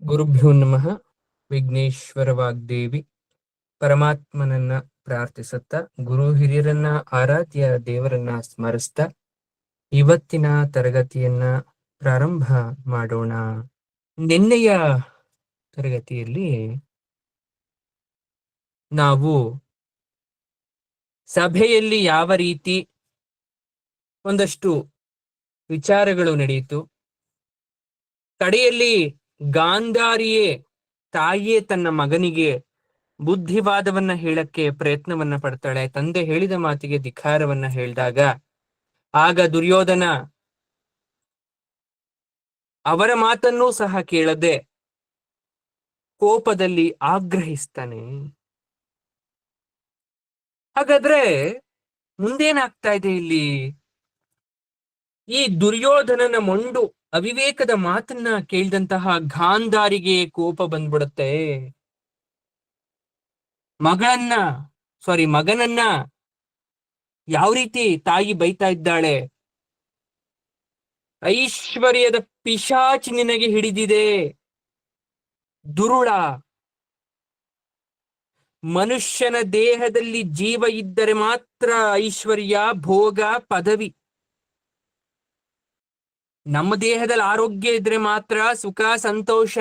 ಗುರುಭ್ಯೋ ನಮಃ. ವಿಘ್ನೇಶ್ವರ ವಾಗ್ದೇವಿ ಪರಮಾತ್ಮನನ್ನ ಪ್ರಾರ್ಥಿಸುತ್ತಾ, ಗುರು ಹಿರಿಯರನ್ನ ಆರಾಧ್ಯ ದೇವರನ್ನ ಸ್ಮರಿಸ್ತಾ ಇವತ್ತಿನ ತರಗತಿಯನ್ನ ಪ್ರಾರಂಭ ಮಾಡೋಣ. ನಿನ್ನೆಯ ತರಗತಿಯಲ್ಲಿ ನಾವು ಸಭೆಯಲ್ಲಿ ಯಾವ ರೀತಿ ಒಂದಷ್ಟು ವಿಚಾರಗಳು ನಡೆಯಿತು, ಕಡೆಯಲ್ಲಿ ಗಾಂಧಾರಿಯೇ ತಾಯಿಯೇ ತನ್ನ ಮಗನಿಗೆ ಬುದ್ಧಿವಾದವನ್ನ ಹೇಳಕ್ಕೆ ಪ್ರಯತ್ನವನ್ನ ಪಡ್ತಾಳೆ. ತಂದೆ ಹೇಳಿದ ಮಾತಿಗೆ ಧಿಕ್ಕಾರವನ್ನ ಹೇಳಿದಾಗ ಆಗ ದುರ್ಯೋಧನ ಅವರ ಮಾತನ್ನೂ ಸಹ ಕೇಳದೆ ಕೋಪದಲ್ಲಿ ಆಗ್ರಹಿಸ್ತಾನೆ. ಹಾಗಾದ್ರೆ ಮುಂದೇನಾಗ್ತಾ ಇದೆ ಇಲ್ಲಿ? ಈ ದುರ್ಯೋಧನನ ಮೊಂಡು ಅವಿವೇಕದ ಮಾತನ್ನ ಕೇಳಿದಂತಹ ಗಾಂಧಾರಿಗೆ ಕೋಪ ಬಂದ್ಬಿಡುತ್ತೆ. ಮಗನನ್ನ ಯಾವ ರೀತಿ ತಾಯಿ ಬೈತಾ ಇದ್ದಾಳೆ. ಐಶ್ವರ್ಯದ ಪಿಶಾಚಿ ನಿನಗೆ ಹಿಡಿದಿದೆ ದುರುಳ. ಮನುಷ್ಯನ ದೇಹದಲ್ಲಿ ಜೀವ ಇದ್ದರೆ ಮಾತ್ರ ಐಶ್ವರ್ಯ, ಭೋಗ, ಪದವಿ. ನಮ್ಮ ದೇಹದಲ್ಲಿ ಆರೋಗ್ಯ ಇದ್ರೆ ಮಾತ್ರ ಸುಖ, ಸಂತೋಷ.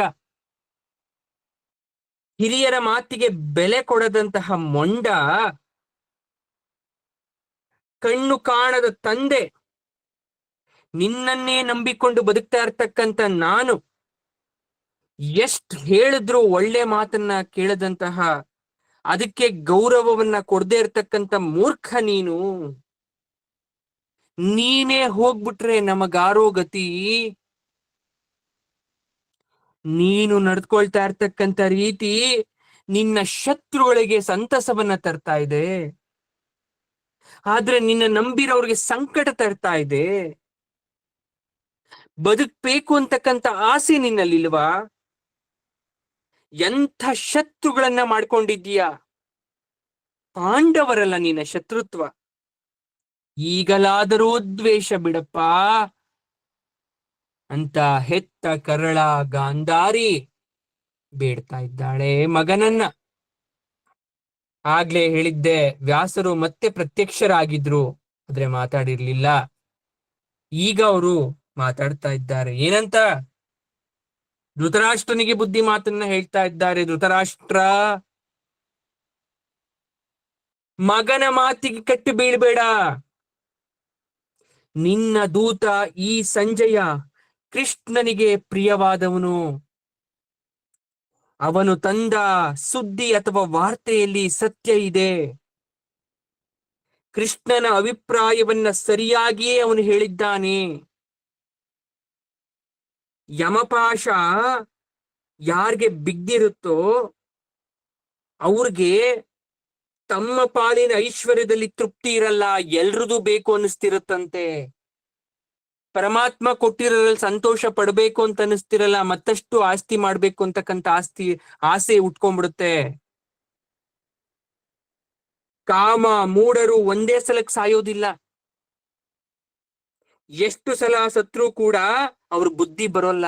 ಹಿರಿಯರ ಮಾತಿಗೆ ಬೆಲೆ ಕೊಡದಂತಹ ಮೊಂಡ, ಕಣ್ಣು ಕಾಣದ ತಂದೆ, ನಿನ್ನನ್ನೇ ನಂಬಿಕೊಂಡು ಬದುಕ್ತಾ ಇರ್ತಕ್ಕಂಥ ನಾನು, ಎಷ್ಟು ಹೇಳಿದ್ರು ಒಳ್ಳೆ ಮಾತನ್ನ ಕೇಳದಂತಹ, ಅದಕ್ಕೆ ಗೌರವವನ್ನ ಕೊಡದೇ ಇರ್ತಕ್ಕಂಥ ಮೂರ್ಖ ನೀನು. ನೀನೇ ಹೋಗ್ಬಿಟ್ರೆ ನಮಗಾರೋ ಗತಿ. ನೀನು ನಡ್ಕೊಳ್ತಾ ಇರ್ತಕ್ಕಂಥ ರೀತಿ ನಿನ್ನ ಶತ್ರುಗಳಿಗೆ ಸಂತಸವನ್ನ ತರ್ತಾ ಇದೆ, ಆದ್ರೆ ನಿನ್ನ ನಂಬಿರೋರಿಗೆ ಸಂಕಟ ತರ್ತಾ ಇದೆ. ಬದುಕ್ಬೇಕು ಅಂತಕ್ಕಂಥ ಆಸೆ ನಿನ್ನಲ್ಲಿಲ್ವಾ? ಎಂಥ ಶತ್ರುಗಳನ್ನ ಮಾಡ್ಕೊಂಡಿದ್ದೀಯ. ಪಾಂಡವರಲ್ಲ ನಿನ್ನ ಶತ್ರುತ್ವ. ಈಗಲಾದರೂ ದ್ವೇಷ ಬಿಡಪ್ಪ ಅಂತ ಹೆತ್ತ ಕರಳ ಗಾಂಧಾರಿ ಬೇಡ್ತಾ ಇದ್ದಾಳೆ ಮಗನನ್ನ. ಆಗ್ಲೇ ಹೇಳಿದ್ದೆ, ವ್ಯಾಸರು ಮತ್ತೆ ಪ್ರತ್ಯಕ್ಷರಾಗಿದ್ರು, ಆದ್ರೆ ಮಾತಾಡಿರ್ಲಿಲ್ಲ. ಈಗ ಅವರು ಮಾತಾಡ್ತಾ ಇದ್ದಾರೆ. ಏನಂತ? ಧೃತರಾಷ್ಟ್ರನಿಗೆ ಬುದ್ಧಿ ಮಾತನ್ನ ಹೇಳ್ತಾ ಇದ್ದಾರೆ. ಧೃತರಾಷ್ಟ್ರ, ಮಗನ ಮಾತಿಗೆ ಕಟ್ಟಿ ಬೀಳ್ಬೇಡ. ನಿನ್ನ ದೂತ ಈ ಸಂಜಯ ಕೃಷ್ಣನಿಗೆ ಪ್ರಿಯವಾದವನು. ಅವನು ತಂದ ಸುದ್ದಿ ಅಥವಾ ವಾರ್ತೆಯಲ್ಲಿ ಸತ್ಯ ಇದೆ. ಕೃಷ್ಣನ ಅಭಿಪ್ರಾಯವನ್ನ ಸರಿಯಾಗಿಯೇ ಅವನು ಹೇಳಿದ್ದಾನೆ. ಯಮಪಾಶ ಯಾರಿಗೆ ಬಿದ್ದಿರುತ್ತೋ ಅವ್ರಿಗೆ ತಮ್ಮ ಪಾಲಿನ ಐಶ್ವರ್ಯದಲ್ಲಿ ತೃಪ್ತಿ ಇರಲ್ಲ, ಎಲ್ರದು ಬೇಕು ಅನ್ನಿಸ್ತಿರುತ್ತಂತೆ. ಪರಮಾತ್ಮ ಕೊಟ್ಟಿರೋದ್ರಲ್ಲಿ ಸಂತೋಷ ಪಡ್ಬೇಕು ಅಂತ ಅನಿಸ್ತಿರಲ್ಲ, ಮತ್ತಷ್ಟು ಆಸ್ತಿ ಮಾಡ್ಬೇಕು ಅಂತಕ್ಕಂಥ ಆಸೆ ಉಟ್ಕೊಂಡ್ಬಿಡುತ್ತೆ. ಕಾಮ ಮೂಢರು ಒಂದೇ ಸಲಕ್ಕೆ ಸಾಯೋದಿಲ್ಲ, ಎಷ್ಟು ಸಲ ಸತ್ರು ಕೂಡ ಅವ್ರ ಬುದ್ಧಿ ಬರೋಲ್ಲ.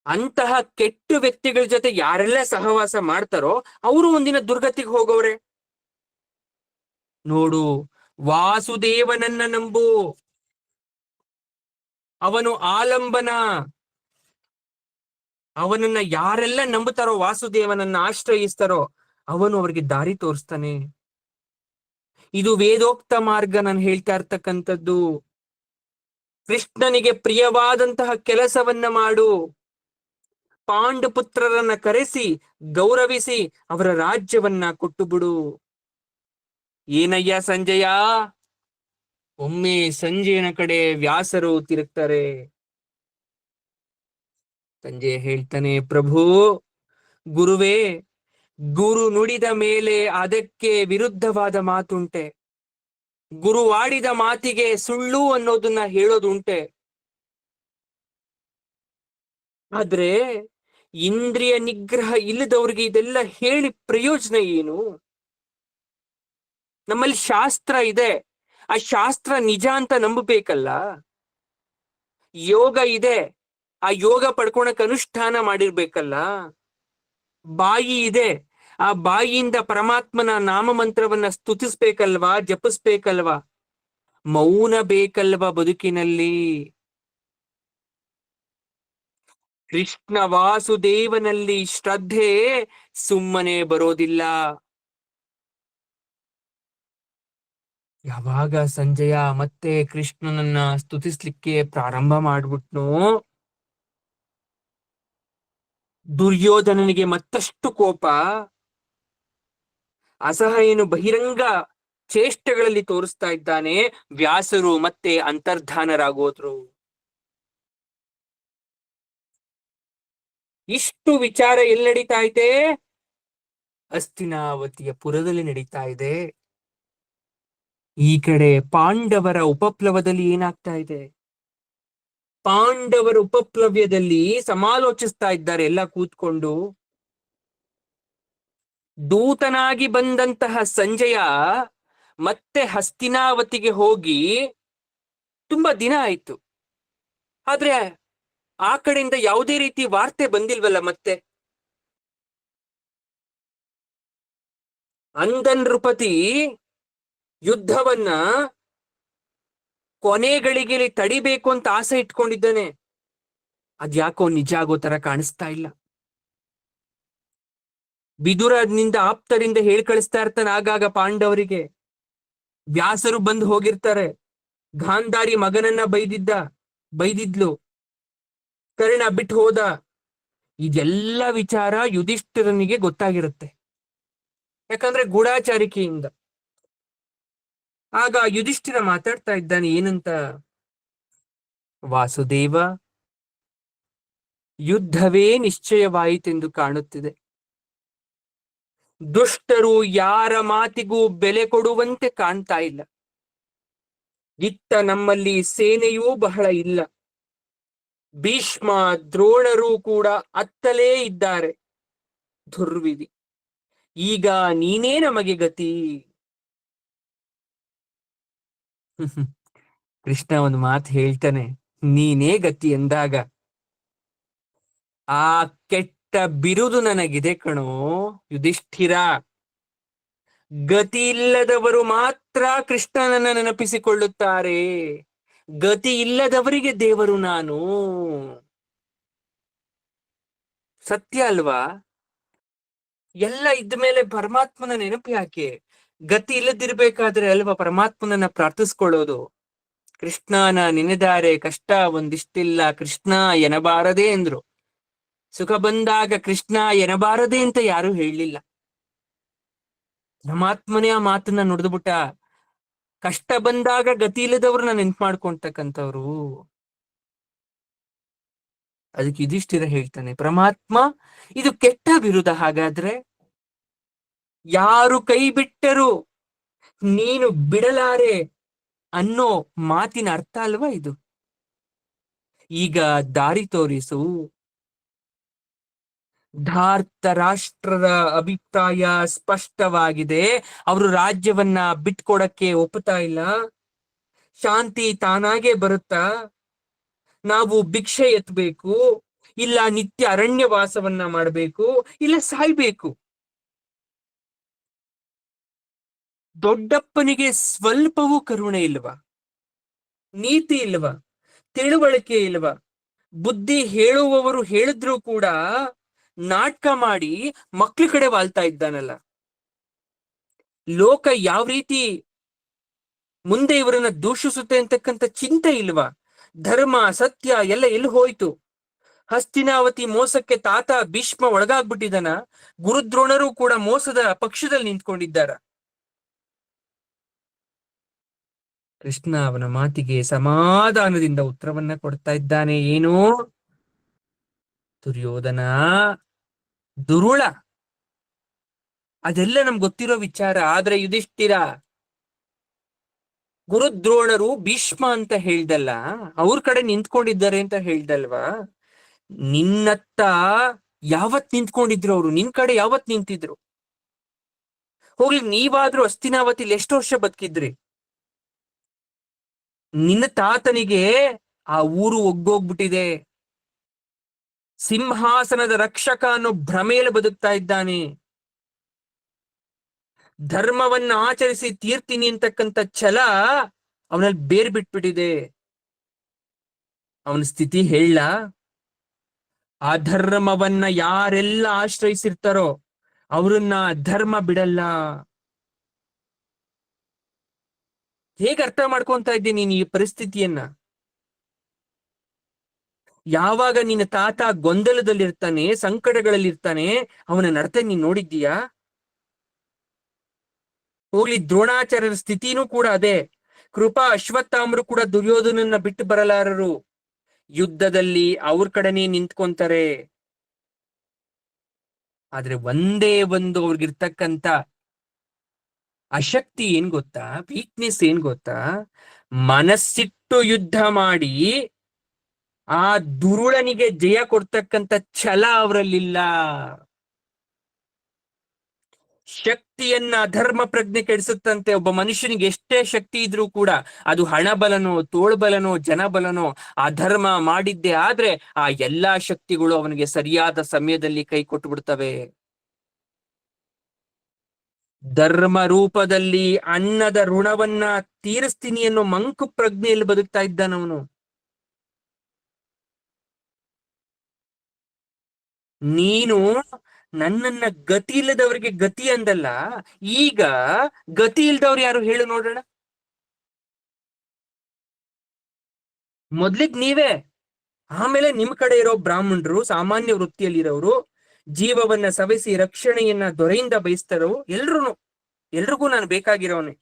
ಅಂತಹ ಕೆಟ್ಟ ವ್ಯಕ್ತಿಗಳ ಜೊತೆ ಯಾರೆಲ್ಲ ಸಹವಾಸ ಮಾಡ್ತಾರೋ ಅವರು ಒಂದಿನ ದುರ್ಗತಿಗೆ ಹೋಗೋರೆ. ನೋಡು, ವಾಸುದೇವನನ್ನ ನಂಬು, ಅವನು ಆಲಂಬನ. ಅವನನ್ನ ಯಾರೆಲ್ಲ ನಂಬುತ್ತಾರೋ, ವಾಸುದೇವನನ್ನ ಆಶ್ರಯಿಸ್ತಾರೋ, ಅವನು ಅವ್ರಿಗೆ ದಾರಿ ತೋರಿಸ್ತಾನೆ. ಇದು ವೇದೋಕ್ತ ಮಾರ್ಗ. ನಾನು ಹೇಳ್ತಾ ಇರ್ತಕ್ಕಂಥದ್ದು, ಕೃಷ್ಣನಿಗೆ ಪ್ರಿಯವಾದಂತಹ ಕೆಲಸವನ್ನ ಮಾಡು. ಪಾಂಡುಪುತ್ರರನ್ನ ಕರೆಸಿ ಗೌರವಿಸಿ ಅವರ ರಾಜ್ಯವನ್ನ ಕೊಟ್ಟು ಬಿಡು. ಏನಯ್ಯ ಸಂಜಯ? ಒಮ್ಮೆ ಸಂಜಯನ ಕಡೆ ವ್ಯಾಸರು ತಿರುಗ್ತಾರೆ. ಸಂಜಯ ಹೇಳ್ತಾನೆ, ಪ್ರಭು, ಗುರುವೇ, ಗುರು ನುಡಿದ ಮೇಲೆ ಅದಕ್ಕೆ ವಿರುದ್ಧವಾದ ಮಾತುಂಟೆ. ಗುರುವಾಡಿದ ಮಾತಿಗೆ ಸುಳ್ಳು ಅನ್ನೋದನ್ನ ಹೇಳೋದುಂಟೆ. ಆದ್ರೆ ಇಂದ್ರಿಯ ನಿಗ್ರಹ ಇಲ್ಲದವ್ರಿಗೆ ಇದೆಲ್ಲ ಹೇಳಿ ಪ್ರಯೋಜನ ಏನು? ನಮ್ಮಲ್ಲಿ ಶಾಸ್ತ್ರ ಇದೆ, ಆ ಶಾಸ್ತ್ರ ನಿಜ ಅಂತ ನಂಬಬೇಕಲ್ಲ. ಯೋಗ ಇದೆ, ಆ ಯೋಗ ಪಡ್ಕೊಳಕ್ ಅನುಷ್ಠಾನ ಮಾಡಿರ್ಬೇಕಲ್ಲ. ಬಾಯಿ ಇದೆ, ಆ ಬಾಯಿಯಿಂದ ಪರಮಾತ್ಮನ ನಾಮ ಮಂತ್ರವನ್ನ ಸ್ತುತಿಸ್ಬೇಕಲ್ವಾ, ಜಪಿಸ್ಬೇಕಲ್ವಾ. ಮೌನ ಬೇಕಲ್ವಾ ಬದುಕಿನಲ್ಲಿ. ಕೃಷ್ಣ ವಾಸುದೇವನಲ್ಲಿ ಶ್ರದ್ಧೆ ಸುಮ್ಮನೆ ಬರೋದಿಲ್ಲ. ಯಾವಾಗ ಸಂಜಯ ಮತ್ತೆ ಕೃಷ್ಣನನ್ನ ಸ್ತುತಿಸ್ಲಿಕ್ಕೆ ಪ್ರಾರಂಭ ಮಾಡ್ಬಿಟ್ನೋ, ದುರ್ಯೋಧನನಿಗೆ ಮತ್ತಷ್ಟು ಕೋಪ, ಅಸಹ್ಯನು ಬಹಿರಂಗ ಚೇಷ್ಟೆಗಳಲ್ಲಿ ತೋರಿಸ್ತಾ ಇದ್ದಾನೆ. ವ್ಯಾಸರು ಮತ್ತೆ ಅಂತರ್ಧಾನರಾಗೋದ್ರು. ಇಷ್ಟು ವಿಚಾರ ಎಲ್ಲಿ ನಡೀತಾ ಇದೆ? ಹಸ್ತಿನಾವತಿಯ ಪುರದಲ್ಲಿ ನಡೀತಾ ಇದೆ. ಈ ಕಡೆ ಪಾಂಡವರ ಉಪಪ್ಲವದಲ್ಲಿ ಏನಾಗ್ತಾ ಇದೆ? ಪಾಂಡವರ ಉಪಪ್ಲವ್ಯದಲ್ಲಿ ಸಮಾಲೋಚಿಸ್ತಾ ಇದ್ದಾರೆ ಎಲ್ಲ ಕೂತ್ಕೊಂಡು. ದೂತನಾಗಿ ಬಂದಂತಹ ಸಂಜಯ ಮತ್ತೆ ಹಸ್ತಿನಾವತಿಗೆ ಹೋಗಿ ತುಂಬಾ ದಿನ ಆಯ್ತು, ಆದ್ರೆ ಆ ಕಡೆಯಿಂದ ಯಾವುದೇ ರೀತಿ ವಾರ್ತೆ ಬಂದಿಲ್ವಲ್ಲ. ಮತ್ತೆ ಅಂಗನ್ ನೃಪತಿ ಯುದ್ಧವನ್ನ ಕೊನೆಗಳಿಗೆ ತಡಿಬೇಕು ಅಂತ ಆಸೆ ಇಟ್ಕೊಂಡಿದ್ದಾನೆ. ಅದ್ಯಾಕೋ ನಿಜ ಆಗೋ ತರ ಕಾಣಿಸ್ತಾ ಇಲ್ಲ. ವಿದುರನಿಂದ ಆಪ್ತರಿಂದ ಹೇಳಿ ಕಳಿಸ್ತಾ ಇರ್ತಾನೆ ಆಗಾಗ ಪಾಂಡವರಿಗೆ. ವ್ಯಾಸರು ಬಂದು ಹೋಗಿರ್ತಾರೆ. ಗಾಂಧಾರಿ ಮಗನನ್ನ ಬೈದಿದ್ಲು, ಕರ್ಣ ಬಿಟ್ಟು ಹೋದ. ಇದೆಲ್ಲ ವಿಚಾರ ಯುಧಿಷ್ಠಿರನಿಗೆ ಗೊತ್ತಾಗಿರುತ್ತೆ, ಯಾಕಂದ್ರೆ ಗೂಢಾಚಾರಿಕೆಯಿಂದ. ಆಗ ಯುಧಿಷ್ಠಿರ ಮಾತಾಡ್ತಾ ಇದ್ದಾನೆ ಏನಂತ? ವಾಸುದೇವ, ಯುದ್ಧವೇ ನಿಶ್ಚಯವಾಯಿತೆಂದು ಕಾಣುತ್ತಿದೆ. ದುಷ್ಟರು ಯಾರ ಮಾತಿಗೂ ಬೆಲೆ ಕೊಡುವಂತೆ ಕಾಣ್ತಾ ಇಲ್ಲ. ಇತ್ತ ನಮ್ಮಲ್ಲಿ ಸೇನೆಯೂ ಬಹಳ ಇಲ್ಲ. ಭೀಷ್ಮ ದ್ರೋಣರು ಕೂಡ ಅತ್ತಲೇ ಇದ್ದಾರೆ. ದುರ್ವಿಧಿ, ಈಗ ನೀನೇ ನಮಗೆ ಗತಿ. ಕೃಷ್ಣ ಒಂದು ಮಾತು ಹೇಳ್ತಾನೆ, ನೀನೇ ಗತಿ ಎಂದಾಗ ಆ ಕೆಟ್ಟ ಬಿರುದು ನನಗಿದೆ ಕಣೋ ಯುಧಿಷ್ಠಿರ. ಗತಿ ಇಲ್ಲದವರು ಮಾತ್ರ ಕೃಷ್ಣನನ್ನ ನೆನಪಿಸಿಕೊಳ್ಳುತ್ತಾರೆ. ಗತಿ ಇಲ್ಲದವರಿಗೆ ದೇವರು ನಾನು. ಸತ್ಯ ಅಲ್ವಾ? ಎಲ್ಲ ಇದ್ದ ಮೇಲೆ ಪರಮಾತ್ಮನ ನೆನಪು ಯಾಕೆ? ಗತಿ ಇಲ್ಲದಿರ್ಬೇಕಾದ್ರೆ ಅಲ್ವಾ ಪರಮಾತ್ಮನನ್ನ ಪ್ರಾರ್ಥಿಸ್ಕೊಳ್ಳೋದು. ಕೃಷ್ಣನ ನೆನೆದಾರೆ ಕಷ್ಟ ಒಂದಿಷ್ಟಿಲ್ಲ, ಕೃಷ್ಣ ಎನಬಾರದೆ ಎಂದ್ರು. ಸುಖ ಬಂದಾಗ ಕೃಷ್ಣ ಎನಬಾರದೆ ಅಂತ ಯಾರು ಹೇಳಲಿಲ್ಲ. ಪರಮಾತ್ಮನೇ ಆ ಮಾತನ್ನ ನುಡಿದ್ಬಿಟ್ಟ. ಕಷ್ಟ ಬಂದಾಗ ಗತಿ ಇಲ್ಲದವ್ರನ್ನ ನೆನ್ಪು ಮಾಡ್ಕೊಂತಕ್ಕಂಥವ್ರು. ಅದಕ್ಕೆ ಯುಧಿಷ್ಠಿರ ಹೇಳ್ತಾನೆ, ಪರಮಾತ್ಮ ಇದು ಕೆಟ್ಟ ವಿರುದ್ಧ. ಹಾಗಾದ್ರೆ ಯಾರು ಕೈ ಬಿಟ್ಟರು ನೀನು ಬಿಡಲಾರೆ ಅನ್ನೋ ಮಾತಿನ ಅರ್ಥ ಅಲ್ವಾ ಇದು? ಈಗ ದಾರಿ ತೋರಿಸು. ಧಾರ್ತ ರಾಷ್ಟ್ರದ ಅಭಿಪ್ರಾಯ ಸ್ಪಷ್ಟವಾಗಿದೆ. ಅವರು ರಾಜ್ಯವನ್ನ ಬಿಟ್ಕೊಡಕ್ಕೆ ಒಪ್ಪುತ್ತಾ ಇಲ್ಲ. ಶಾಂತಿ ತಾನಾಗೆ ಬರುತ್ತಾ? ನಾವು ಭಿಕ್ಷೆ ಎತ್ತಬೇಕು, ಇಲ್ಲ ನಿತ್ಯ ಅರಣ್ಯವಾಸವನ್ನ ಮಾಡಬೇಕು, ಇಲ್ಲ ಸಾಯ್ಬೇಕು. ದೊಡ್ಡಪ್ಪನಿಗೆ ಸ್ವಲ್ಪವೂ ಕರುಣೆ ಇಲ್ವಾ? ನೀತಿ ಇಲ್ವಾ? ತಿಳುವಳಿಕೆ ಇಲ್ವಾ? ಬುದ್ಧಿ ಹೇಳುವವರು ಹೇಳಿದ್ರು ಕೂಡ ನಾಟಕ ಮಾಡಿ ಮಕ್ಳ ಕಡೆ ವಾಲ್ತಾ ಇದ್ದಾನಲ್ಲ. ಲೋಕ ಯಾವ ರೀತಿ ಮುಂದೆ ಇವರನ್ನ ದೂಷಿಸುತ್ತೆ ಅಂತಕ್ಕಂಥ ಚಿಂತೆ ಇಲ್ವಾ? ಧರ್ಮ ಸತ್ಯ ಎಲ್ಲ ಎಲ್ಲಿ ಹೋಯ್ತು? ಹಸ್ತಿನಾವತಿ ಮೋಸಕ್ಕೆ ತಾತ ಭೀಷ್ಮ ಒಳಗಾಗ್ಬಿಟ್ಟಿದನ. ಗುರುದ್ರೋಣರು ಕೂಡ ಮೋಸದ ಪಕ್ಷದಲ್ಲಿ ನಿಂತ್ಕೊಂಡಿದ್ದಾರ. ಕೃಷ್ಣ ಅವನ ಮಾತಿಗೆ ಸಮಾಧಾನದಿಂದ ಉತ್ತರವನ್ನ ಕೊಡ್ತಾ ಇದ್ದಾನೆ. ಏನು? ದುರ್ಯೋಧನ ದುರುಳ, ಅದೆಲ್ಲ ನಮ್ಗೆ ಗೊತ್ತಿರೋ ವಿಚಾರ. ಆದ್ರೆ ಯುಧಿಷ್ಠಿರ, ಗುರುದ್ರೋಣರು ಭೀಷ್ಮ ಅಂತ ಹೇಳ್ದಲ್ಲ, ಅವ್ರ ಕಡೆ ನಿಂತ್ಕೊಂಡಿದ್ದಾರೆ ಅಂತ ಹೇಳ್ದಲ್ವಾ? ನಿನ್ನತ್ತ ಯಾವತ್ ನಿಂತ್ಕೊಂಡಿದ್ರು ಅವರು? ನಿನ್ ಕಡೆ ಯಾವತ್ ನಿಂತಿದ್ರು? ಹೋಗ್ಲಿ, ನೀವಾದ್ರೂ ಹಸ್ತಿನಾವತಿಲಿ ಎಷ್ಟು ವರ್ಷ ಬದುಕಿದ್ರಿ? ನಿನ್ನ ತಾತನಿಗೆ ಆ ಊರು ಒಗ್ಗೋಗ್ಬಿಟ್ಟಿದೆ. ಸಿಂಹಾಸನದ ರಕ್ಷಕ ಅನ್ನೋ ಭ್ರಮೆಯಲ್ಲಿ ಬದುಕ್ತಾ ಇದ್ದಾನೆ. ಧರ್ಮವನ್ನ ಆಚರಿಸಿ ತೀರ್ತೀನಿ ಅಂತಕ್ಕಂಥ ಛಲ ಅವನಲ್ಲಿ ಬೇರ್ ಬಿಟ್ಬಿಟ್ಟಿದೆ. ಅವನ ಸ್ಥಿತಿ ಹೇಳ, ಅಧರ್ಮವನ್ನ ಯಾರೆಲ್ಲ ಆಶ್ರಯಿಸಿರ್ತಾರೋ ಅವ್ರನ್ನ ಧರ್ಮ ಬಿಡಲ್ಲ. ಹೇಗೆ ಅರ್ಥ ಮಾಡ್ಕೊಂತ ಇದ್ದೀನಿ ನೀನ್ ಈ ಪರಿಸ್ಥಿತಿಯನ್ನ? ಯಾವಾಗ ನಿನ್ನ ತಾತ ಗೊಂದಲದಲ್ಲಿರ್ತಾನೆ, ಸಂಕಟಗಳಲ್ಲಿರ್ತಾನೆ, ಅವನ ನಡತೆ ನೀನ್ ನೋಡಿದ್ದೀಯಾ? ಹೋಗ್ಲಿ, ದ್ರೋಣಾಚಾರ್ಯರ ಸ್ಥಿತಿನೂ ಕೂಡ ಅದೇ. ಕೃಪಾ ಅಶ್ವತ್ಥಾಮರು ಕೂಡ ದುರ್ಯೋಧನನ್ನ ಬಿಟ್ಟು ಬರಲಾರರು. ಯುದ್ಧದಲ್ಲಿ ಅವ್ರ ಕಡೆನೇ ನಿಂತ್ಕೊಂತಾರೆ. ಆದ್ರೆ ಒಂದೇ ಒಂದು ಅವ್ರಿಗಿರ್ತಕ್ಕಂಥ ಅಶಕ್ತಿ ಏನ್ ಗೊತ್ತಾ, ವೀಕ್ನೆಸ್ ಏನ್ ಗೊತ್ತಾ? ಮನಸ್ಸಿಟ್ಟು ಯುದ್ಧ ಮಾಡಿ ಆ ದುರುಳನಿಗೆ ಜಯ ಕೊಡ್ತಕ್ಕಂಥ ಛಲ ಅವರಲ್ಲಿಲ್ಲ. ಶಕ್ತಿಯನ್ನ ಧರ್ಮ ಪ್ರಜ್ಞೆ ಕೆಡಿಸುತ್ತಂತೆ. ಒಬ್ಬ ಮನುಷ್ಯನಿಗೆ ಎಷ್ಟೇ ಶಕ್ತಿ ಇದ್ರೂ ಕೂಡ ಅದು ಹಣಬಲನೋ, ತೋಳ್ಬಲನೋ, ಜನಬಲನೋ, ಅಧರ್ಮ ಮಾಡಿದ್ದೆ ಆದ್ರೆ ಆ ಎಲ್ಲಾ ಶಕ್ತಿಗಳು ಅವನಿಗೆ ಸರಿಯಾದ ಸಮಯದಲ್ಲಿ ಕೈ ಕೊಟ್ಟು ಬಿಡ್ತವೆ. ಧರ್ಮ ರೂಪದಲ್ಲಿ ಅನ್ನದ ಋಣವನ್ನ ತೀರಿಸ್ತೀನಿ ಅನ್ನೋ ಮಂಕು ಪ್ರಜ್ಞೆಯಲ್ಲಿ ಬದುಕ್ತಾ ಇದ್ದಾನವನು. ನೀನು ನನ್ನನ್ನ ಗತಿ ಇಲ್ಲದವರಿಗೆ ಗತಿ ಅಂದಲ್ಲ, ಈಗ ಗತಿ ಇಲ್ದವ್ರು ಯಾರು ಹೇಳು ನೋಡೋಣ. ಮೊದ್ಲಿಗ್ ನೀವೇ, ಆಮೇಲೆ ನಿಮ್ ಕಡೆ ಇರೋ ಬ್ರಾಹ್ಮಣರು, ಸಾಮಾನ್ಯ ವೃತ್ತಿಯಲ್ಲಿರೋರು, ಜೀವವನ್ನ ಸವೆಸಿ ರಕ್ಷಣೆಯನ್ನ ದೊರೆಯಿಂದ ಬಯಸ್ತಾರೋ ಎಲ್ರಿಗೂ ನಾನು ಬೇಕಾಗಿರೋನೆ.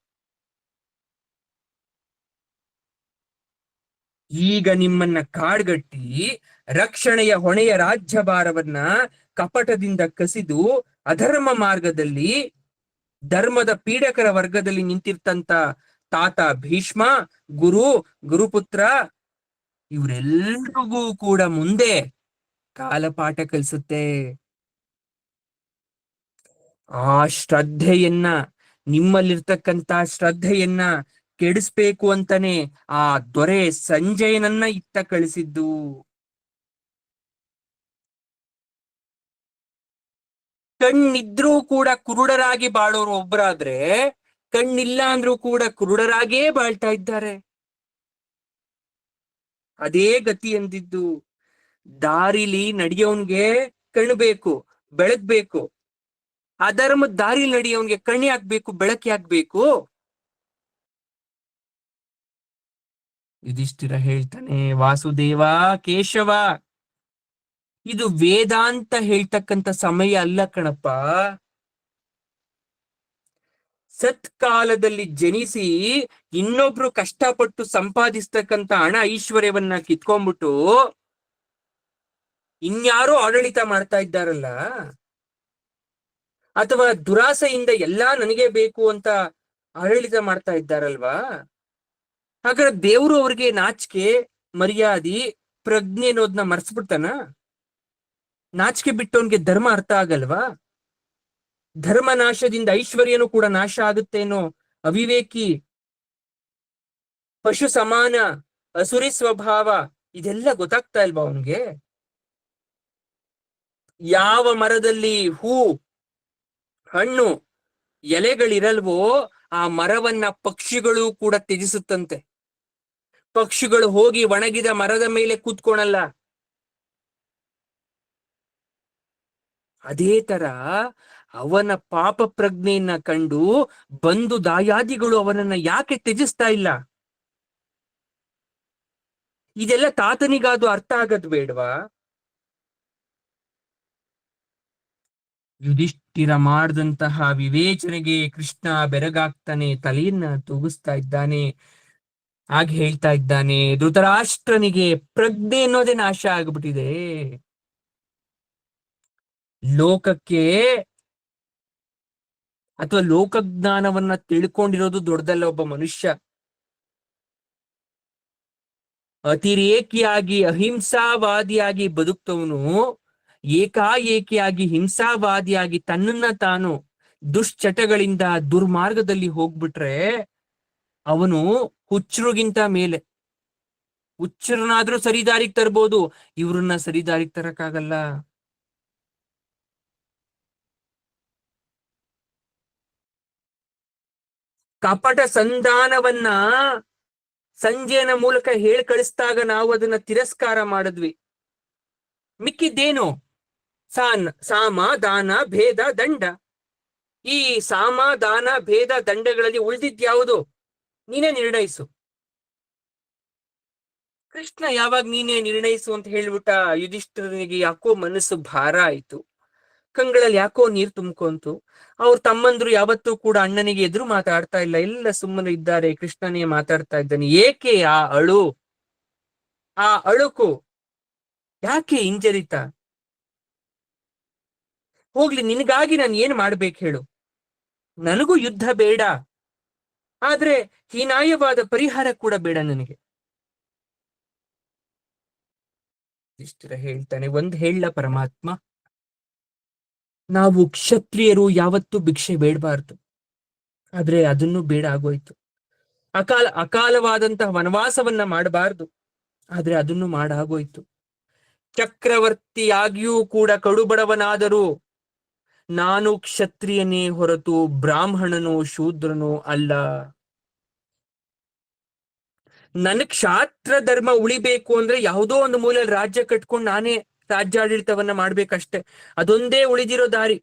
ಈಗ ನಿಮ್ಮನ್ನ ಕಾಡ್ಗಟ್ಟಿ ರಕ್ಷಣೆಯ ಹೊಣೆಯ ರಾಜ್ಯಭಾರವನ್ನ ಕಪಟದಿಂದ ಕಸಿದು ಅಧರ್ಮ ಮಾರ್ಗದಲ್ಲಿ ಧರ್ಮದ ಪೀಡಕರ ವರ್ಗದಲ್ಲಿ ನಿಂತಿರ್ತಂತ ತಾತ ಭೀಷ್ಮ, ಗುರುಪುತ್ರ ಇವರೆಲ್ರಿಗೂ ಕೂಡ ಮುಂದೆ ಕಾಲಪಾಠ ಕಲಿಸುತ್ತೆ. ಆ ಶ್ರದ್ಧೆಯನ್ನ, ನಿಮ್ಮಲ್ಲಿರ್ತಕ್ಕಂತ ಶ್ರದ್ಧೆಯನ್ನ ಕೆಡಿಸ್ಬೇಕು ಅಂತಾನೆ ಆ ದೊರೆ ಸಂಜಯನನ್ನ ಇತ್ತ ಕಳಿಸಿದ್ದು. ಕಣ್ಣಿದ್ರೂ ಕೂಡ ಕುರುಡರಾಗಿ ಬಾಳೋರು ಒಬ್ಬರಾದ್ರೆ, ಕಣ್ಣಿಲ್ಲ ಅಂದ್ರೂ ಕೂಡ ಕುರುಡರಾಗೇ ಬಾಳ್ತಾ ಇದ್ದಾರೆ. ಅದೇ ಗತಿ ಎಂದಿದ್ದು. ದಾರಿಲಿ ನಡೆಯೋನ್ಗೆ ಕಣ್ಣು ಬೇಕು, ಬೆಳಗ್ಬೇಕು. ಅಧರ್ಮದ ದಾರಿಲಿ ನಡೆಯೋನ್ಗೆ ಕಣ್ಣಿ ಆಗ್ಬೇಕು, ಬೆಳಕಿ ಆಗ್ಬೇಕು. ಯುಧಿಷ್ಠಿರ ಹೇಳ್ತಾನೆ, ವಾಸುದೇವ, ಕೇಶವ, ಇದು ವೇದಾಂತ ಹೇಳ್ತಕ್ಕಂಥ ಸಮಯ ಅಲ್ಲ ಕಣಪ್ಪ. ಸತ್ಕಾಲದಲ್ಲಿ ಜನಿಸಿ ಇನ್ನೊಬ್ರು ಕಷ್ಟಪಟ್ಟು ಸಂಪಾದಿಸ್ತಕ್ಕಂಥ ಹಣ ಐಶ್ವರ್ಯವನ್ನ ಕಿತ್ಕೊಂಡ್ಬಿಟ್ಟು ಇನ್ಯಾರೋ ಆಡಳಿತ ಮಾಡ್ತಾ ಇದ್ದಾರಲ್ಲ, ಅಥವಾ ದುರಾಸೆಯಿಂದ ಎಲ್ಲಾ ನನಗೆ ಬೇಕು ಅಂತ ಆಡಳಿತ ಮಾಡ್ತಾ ಇದ್ದಾರಲ್ವಾ, ಹಾಗಾದ್ರೆ ದೇವ್ರು ಅವ್ರಿಗೆ ನಾಚಿಕೆ, ಮರ್ಯಾದೆ, ಪ್ರಜ್ಞೆ ಅನ್ನೋದನ್ನ ಮರ್ಸ್ಬಿಡ್ತಾನ? ನಾಚಿಕೆ ಬಿಟ್ಟವನ್ಗೆ ಧರ್ಮ ಅರ್ಥ ಆಗಲ್ವಾ? ಧರ್ಮ ನಾಶದಿಂದ ಐಶ್ವರ್ಯನೂ ಕೂಡ ನಾಶ ಆಗುತ್ತೆ ಅನ್ನೋ ಅವಿವೇಕಿ, ಪಶು ಸಮಾನ, ಅಸುರಿ ಸ್ವಭಾವ ಇದೆಲ್ಲ ಗೊತ್ತಾಗ್ತಾ ಇಲ್ವಾ ಅವನ್ಗೆ? ಯಾವ ಮರದಲ್ಲಿ ಹೂ, ಹಣ್ಣು, ಎಲೆಗಳಿರಲ್ವೋ ಆ ಮರವನ್ನ ಪಕ್ಷಿಗಳು ಕೂಡ ತ್ಯಜಿಸುತ್ತಂತೆ. ಪಕ್ಷಿಗಳು ಹೋಗಿ ಒಣಗಿದ ಮರದ ಮೇಲೆ ಕೂತ್ಕೊಳಲ್ಲ. ಅದೇ ತರ ಅವನ ಪಾಪ ಪ್ರಜ್ಞೆಯನ್ನ ಕಂಡು ಬಂದು ದಾಯಾದಿಗಳು ಅವನನ್ನ ಯಾಕೆ ತ್ಯಜಿಸ್ತಾ ಇಲ್ಲ? ಇದೆಲ್ಲ ತಾತನಿಗಾದು ಅರ್ಥ ಆಗದ್ ಬೇಡ್ವಾ? ಯುಧಿಷ್ಠಿರ ಮಾಡಿದಂತಹ ವಿವೇಚನೆಗೆ ಕೃಷ್ಣ ಬೆರಗಾಗ್ತಾನೆ, ತಲೆಯನ್ನ ತೂಗಿಸ್ತಾ ಇದ್ದಾನೆ. ಹಾಗೆ ಹೇಳ್ತಾ ಇದ್ದಾನೆ, ಧೃತರಾಷ್ಟ್ರನಿಗೆ ಪ್ರಜ್ಞೆ ಅನ್ನೋದೇ ನಾಶ ಆಗ್ಬಿಟ್ಟಿದೆ. ಲೋಕಕ್ಕೆ ಅಥವಾ ಲೋಕಜ್ಞಾನವನ್ನ ತಿಳ್ಕೊಂಡಿರೋದು ದೊಡ್ಡದಲ್ಲ. ಒಬ್ಬ ಮನುಷ್ಯ ಅತಿರೇಕಿಯಾಗಿ ಅಹಿಂಸಾವಾದಿಯಾಗಿ ಬದುಕ್ತವನು ಏಕಾಏಕಿಯಾಗಿ ಹಿಂಸಾವಾದಿಯಾಗಿ ತನ್ನನ್ನ ತಾನು ದುಶ್ಚಟಗಳಿಂದ ದುರ್ಮಾರ್ಗದಲ್ಲಿ ಹೋಗ್ಬಿಟ್ರೆ ಅವನು ಹುಚ್ಚರಿಗಿಂತ ಮೇಲೆ. ಹುಚ್ಚರನ್ನಾದ್ರೂ ಸರಿದಾರಿಗೆ ತರ್ಬೋದು, ಇವ್ರನ್ನ ಸರಿದಾರಿಗೆ ತರಕ್ಕಾಗಲ್ಲ. ಕಪಟ ಸಂಧಾನವನ್ನ ಸಂಜಯನ ಮೂಲಕ ಹೇಳ್ ಕಳಿಸಿದಾಗ ನಾವು ಅದನ್ನ ತಿರಸ್ಕಾರ ಮಾಡಿದ್ವಿ. ಮಿಕ್ಕಿದ್ದೇನು? ಸಾಮ ದಾನ ಭೇದ ದಂಡ. ಈ ಸಾಮ ದಾನ ಭೇದ ದಂಡಗಳಲ್ಲಿ ಉಳಿದಿದ್ಯಾವುದು? ನೀನೇ ನಿರ್ಣಯಿಸು. ಕೃಷ್ಣ ಯಾವಾಗ ನೀನೇ ನಿರ್ಣಯಿಸು ಅಂತ ಹೇಳ್ಬಿಟ್ಟ, ಯುಧಿಷ್ಠಿರನಿಗೆ ಯಾಕೋ ಮನಸ್ಸು ಭಾರ ಆಯ್ತು, ಕಂಗಳಲ್ಲಿ ಯಾಕೋ ನೀರು ತುಂಬ್ಕೊಂತು. ಅವ್ರ ತಮ್ಮಂದ್ರು ಯಾವತ್ತೂ ಕೂಡ ಅಣ್ಣನಿಗೆ ಎದುರು ಮಾತಾಡ್ತಾ ಇಲ್ಲ, ಎಲ್ಲ ಸುಮ್ಮನೆ ಇದ್ದಾರೆ, ಕೃಷ್ಣನೇ ಮಾತಾಡ್ತಾ ಇದ್ದಾನೆ. ಏಕೆ ಆ ಅಳು, ಆ ಅಳುಕು ಯಾಕೆ ಹಿಂಜರಿತ? ಹೋಗ್ಲಿ, ನಿನಗಾಗಿ ನಾನು ಏನ್ ಮಾಡ್ಬೇಕು ಹೇಳು? ನನಗೂ ಯುದ್ಧ ಬೇಡ, ಆದ್ರೆ ಹೀನಾಯವಾದ ಪರಿಹಾರ ಕೂಡ ಬೇಡ ನನಗೆ. ಇಷ್ಟರ ಹೇಳ್ತಾನೆ, ಒಂದ್ ಹೇಳ ಪರಮಾತ್ಮ, ನಾವು ಕ್ಷತ್ರಿಯರು ಯಾವತ್ತೂ ಭಿಕ್ಷೆ ಬೇಡಬಾರ್ದು, ಆದ್ರೆ ಅದನ್ನು ಬೇಡ ಆಗೋಯ್ತು. ಅಕಾಲವಾದಂತಹ ವನವಾಸವನ್ನ ಮಾಡಬಾರ್ದು, ಆದ್ರೆ ಅದನ್ನು ಮಾಡಾಗೋಯ್ತು. ಚಕ್ರವರ್ತಿಯಾಗಿಯೂ ಕೂಡ ಕಡುಬಡವನಾದರೂ ನಾನು ಕ್ಷತ್ರಿಯನೇ ಹೊರತು ಬ್ರಾಹ್ಮಣನೋ ಶೂದ್ರನೋ ಅಲ್ಲ. ನನ್ ಕ್ಷಾತ್ರ ಧರ್ಮ ಉಳಿಬೇಕು ಅಂದ್ರೆ ಯಾವುದೋ ಒಂದು ಮೂಲೆಯಲ್ಲಿ ರಾಜ್ಯ ಕಟ್ಕೊಂಡು ನಾನೇ ರಾಜ್ಯಾಡಳಿತವನ್ನ ಮಾಡ್ಬೇಕಷ್ಟೆ, ಅದೊಂದೇ ಉಳಿದಿರೋ ದಾರಿ.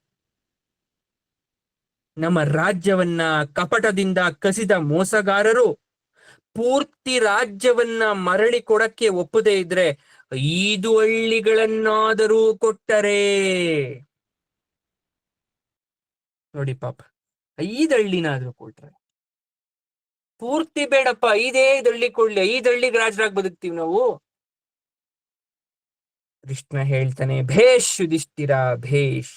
ನಮ್ಮ ರಾಜ್ಯವನ್ನ ಕಪಟದಿಂದ ಕಸಿದ ಮೋಸಗಾರರು ಪೂರ್ತಿ ರಾಜ್ಯವನ್ನ ಮರಳಿ ಕೊಡಕ್ಕೆ ಒಪ್ಪದೇ ಇದ್ರೆ 5 ಹಳ್ಳಿಗಳನ್ನಾದರೂ ಕೊಟ್ಟರೆ ನೋಡಿ, ಪಾಪ 5 ಹಳ್ಳಿನಾದ್ರೂ ಕೊಟ್ರೆ. ಪೂರ್ತಿ ಬೇಡಪ್ಪ, 5 ಹಳ್ಳಿ ಕೊಡ್ಲಿ, 5 ಹಳ್ಳಿಗೆ ರಾಜರಾಗಿ ಬದುಕ್ತೀವಿ ನಾವು. ಕೃಷ್ಣ ಹೇಳ್ತಾನೆ, ಭೇಷ್ ಯುಧಿಷ್ಠಿರ ಭೇಷ್,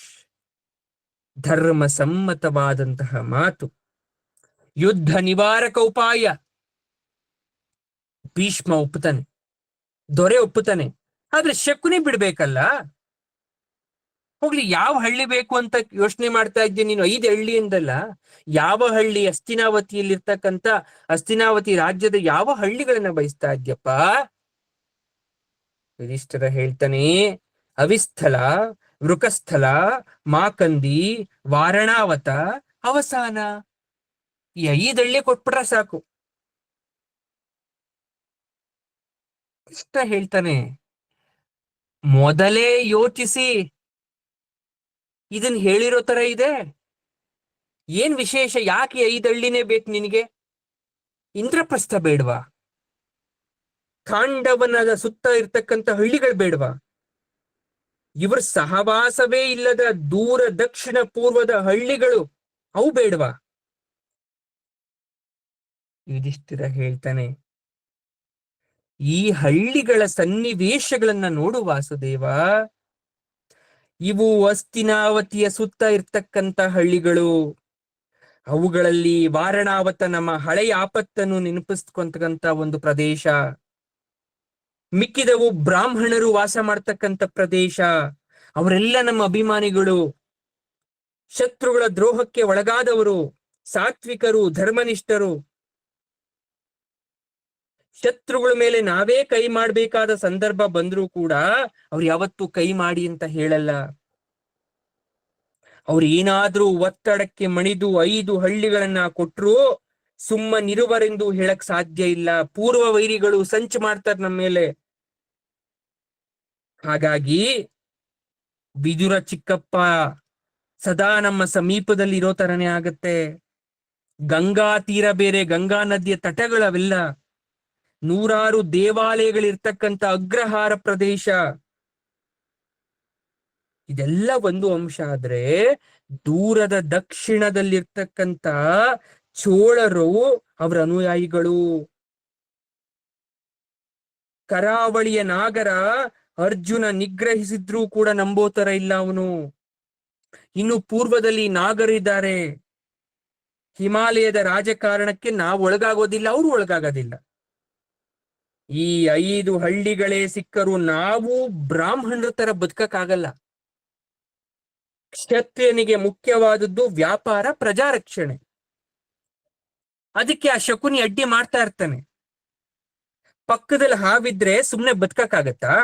ಧರ್ಮ ಸಮ್ಮತವಾದಂತಹ ಮಾತು, ಯುದ್ಧ ನಿವಾರಕ ಉಪಾಯ. ಭೀಷ್ಮ ಒಪ್ಪುತ್ತಾನೆ, ದೊರೆ ಒಪ್ಪುತ್ತಾನೆ, ಆದ್ರೆ ಶಕುನಿ ಬಿಡ್ಬೇಕಲ್ಲ. ಹೋಗ್ಲಿ, ಯಾವ ಹಳ್ಳಿ ಬೇಕು ಅಂತ ಯೋಚನೆ ಮಾಡ್ತಾ ಇದ್ದೀನಿ ನೀನು? 5 ಹಳ್ಳಿ ಎಂದಲ್ಲ, ಯಾವ ಹಳ್ಳಿ? ಹಸ್ತಿನಾವತಿಯಲ್ಲಿರ್ತಕ್ಕಂಥ ಹಸ್ತಿನಾವತಿ ರಾಜ್ಯದ ಯಾವ ಹಳ್ಳಿಗಳನ್ನ ಬಯಸ್ತಾ ಇದ್ಯಪ್ಪ? ಯುಧಿಷ್ಠಿರ ಹೇಳ್ತಾನೆ, ಅವಿಸ್ಥಲ, ವೃಕಸ್ಥಲ, ಮಾಕಂದಿ, ವಾರಣಾವತ, ಅವಸಾನ, ಈ 5 ಹಳ್ಳಿ ಕೊಟ್ಬಿಟ್ರೆ ಸಾಕು. ಇಷ್ಟ ಹೇಳ್ತಾನೆ, ಮೊದಲೇ ಯೋಚಿಸಿ, ಇದನ್ ಹೇಳಿರೋ ತರ ಇದೆ. ಏನ್ ವಿಶೇಷ? ಯಾಕೆ 5 ಹಳ್ಳಿನೇ ಬೇಕು ನಿನಗೆ? ಇಂದ್ರಪ್ರಸ್ಥ ಬೇಡ್ವಾ? ಖಾಂಡವನದ ಸುತ್ತ ಇರ್ತಕ್ಕಂಥ ಹಳ್ಳಿಗಳು ಬೇಡವಾ? ಇವ್ರ ಸಹವಾಸವೇ ಇಲ್ಲದ ದೂರ ದಕ್ಷಿಣ ಪೂರ್ವದ ಹಳ್ಳಿಗಳು, ಅವು ಬೇಡವಾ? ಯುಧಿಷ್ಠಿರ ಹೇಳ್ತಾನೆ, ಈ ಹಳ್ಳಿಗಳ ಸನ್ನಿವೇಶಗಳನ್ನ ನೋಡು ವಾಸುದೇವ. ಇವು ಹಸ್ತಿನಾವತಿಯ ಸುತ್ತ ಇರ್ತಕ್ಕಂಥ ಹಳ್ಳಿಗಳು. ಅವುಗಳಲ್ಲಿ ವಾರಣಾವತ ನಮ್ಮ ಹಳೆಯ ಆಪತ್ತನ್ನು ನೆನಪಿಸ್ಕೊಂತಕ್ಕಂತ ಒಂದು ಪ್ರದೇಶ. ಮಿಕ್ಕಿದವು ಬ್ರಾಹ್ಮಣರು ವಾಸ ಮಾಡ್ತಕ್ಕಂಥ ಪ್ರದೇಶ. ಅವರೆಲ್ಲ ನಮ್ಮ ಅಭಿಮಾನಿಗಳು, ಶತ್ರುಗಳ ದ್ರೋಹಕ್ಕೆ ಒಳಗಾದವರು, ಸಾತ್ವಿಕರು, ಧರ್ಮನಿಷ್ಠರು. ಶತ್ರುಗಳ ಮೇಲೆ ನಾವೇ ಕೈ ಮಾಡಬೇಕಾದ ಸಂದರ್ಭ ಬಂದ್ರೂ ಕೂಡ ಅವ್ರು ಯಾವತ್ತೂ ಕೈ ಮಾಡಿ ಅಂತ ಹೇಳಲ್ಲ. ಅವ್ರು ಏನಾದ್ರೂ ಒತ್ತಡಕ್ಕೆ ಮಣಿದು 5 ಹಳ್ಳಿಗಳನ್ನ ಕೊಟ್ರು ಸುಮ್ಮನಿರುವರೆಂದು ಹೇಳಕ್ ಸಾಧ್ಯ ಇಲ್ಲ. ಪೂರ್ವ ವೈರಿಗಳು ಸಂಚು ಮಾಡ್ತಾರೆ ನಮ್ಮ ಮೇಲೆ. ಹಾಗಾಗಿ ಬಿದುರ ಚಿಕ್ಕಪ್ಪ ಸದಾ ನಮ್ಮ ಸಮೀಪದಲ್ಲಿ ಇರೋ ತರನೇ ಆಗತ್ತೆ. ಗಂಗಾ ತೀರ ಬೇರೆ, ಗಂಗಾ ನದಿಯ ತಟಗಳವೆಲ್ಲ, ನೂರಾರು ದೇವಾಲಯಗಳಿರ್ತಕ್ಕಂಥ ಅಗ್ರಹಾರ ಪ್ರದೇಶ. ಇದೆಲ್ಲ ಒಂದು ಅಂಶ ಆದ್ರೆ, ದೂರದ ದಕ್ಷಿಣದಲ್ಲಿರ್ತಕ್ಕಂಥ ಚೋಳರು ಅವರ ಅನುಯಾಯಿಗಳು. ಕರಾವಳಿಯ ನಾಗರ ಅರ್ಜುನ ನಿಗ್ರಹಿಸಿದ್ರೂ ಕೂಡ ನಂಬೋ ತರ ಇಲ್ಲ ಅವನು. ಇನ್ನು ಪೂರ್ವದಲ್ಲಿ ನಾಗರಿದ್ದಾರೆ. ಹಿಮಾಲಯದ ರಾಜಕಾರಣಕ್ಕೆ ನಾವು ಒಳಗಾಗೋದಿಲ್ಲ, ಅವರು ಒಳಗಾಗೋದಿಲ್ಲ. ಈ 5 ಹಳ್ಳಿಗಳೇ ಸಿಕ್ಕರು ನಾವು ಬ್ರಾಹ್ಮಣರ ತರ ಬದುಕಕ್ಕಾಗಲ್ಲ. ಕ್ಷತ್ರಿಯನಿಗೆ ಮುಖ್ಯವಾದದ್ದು ವ್ಯಾಪಾರ, ಪ್ರಜಾರಕ್ಷಣೆ. ಅದಕ್ಕೆ ಆ ಶಕುನಿ ಅಡ್ಡಿ ಮಾಡ್ತಾ ಇರ್ತಾನೆ. ಪಕ್ಕದಲ್ಲಿ ಹಾವಿದ್ರೆ ಸುಮ್ನೆ ಬದುಕಕ್ಕಾಗತ್ತಾ?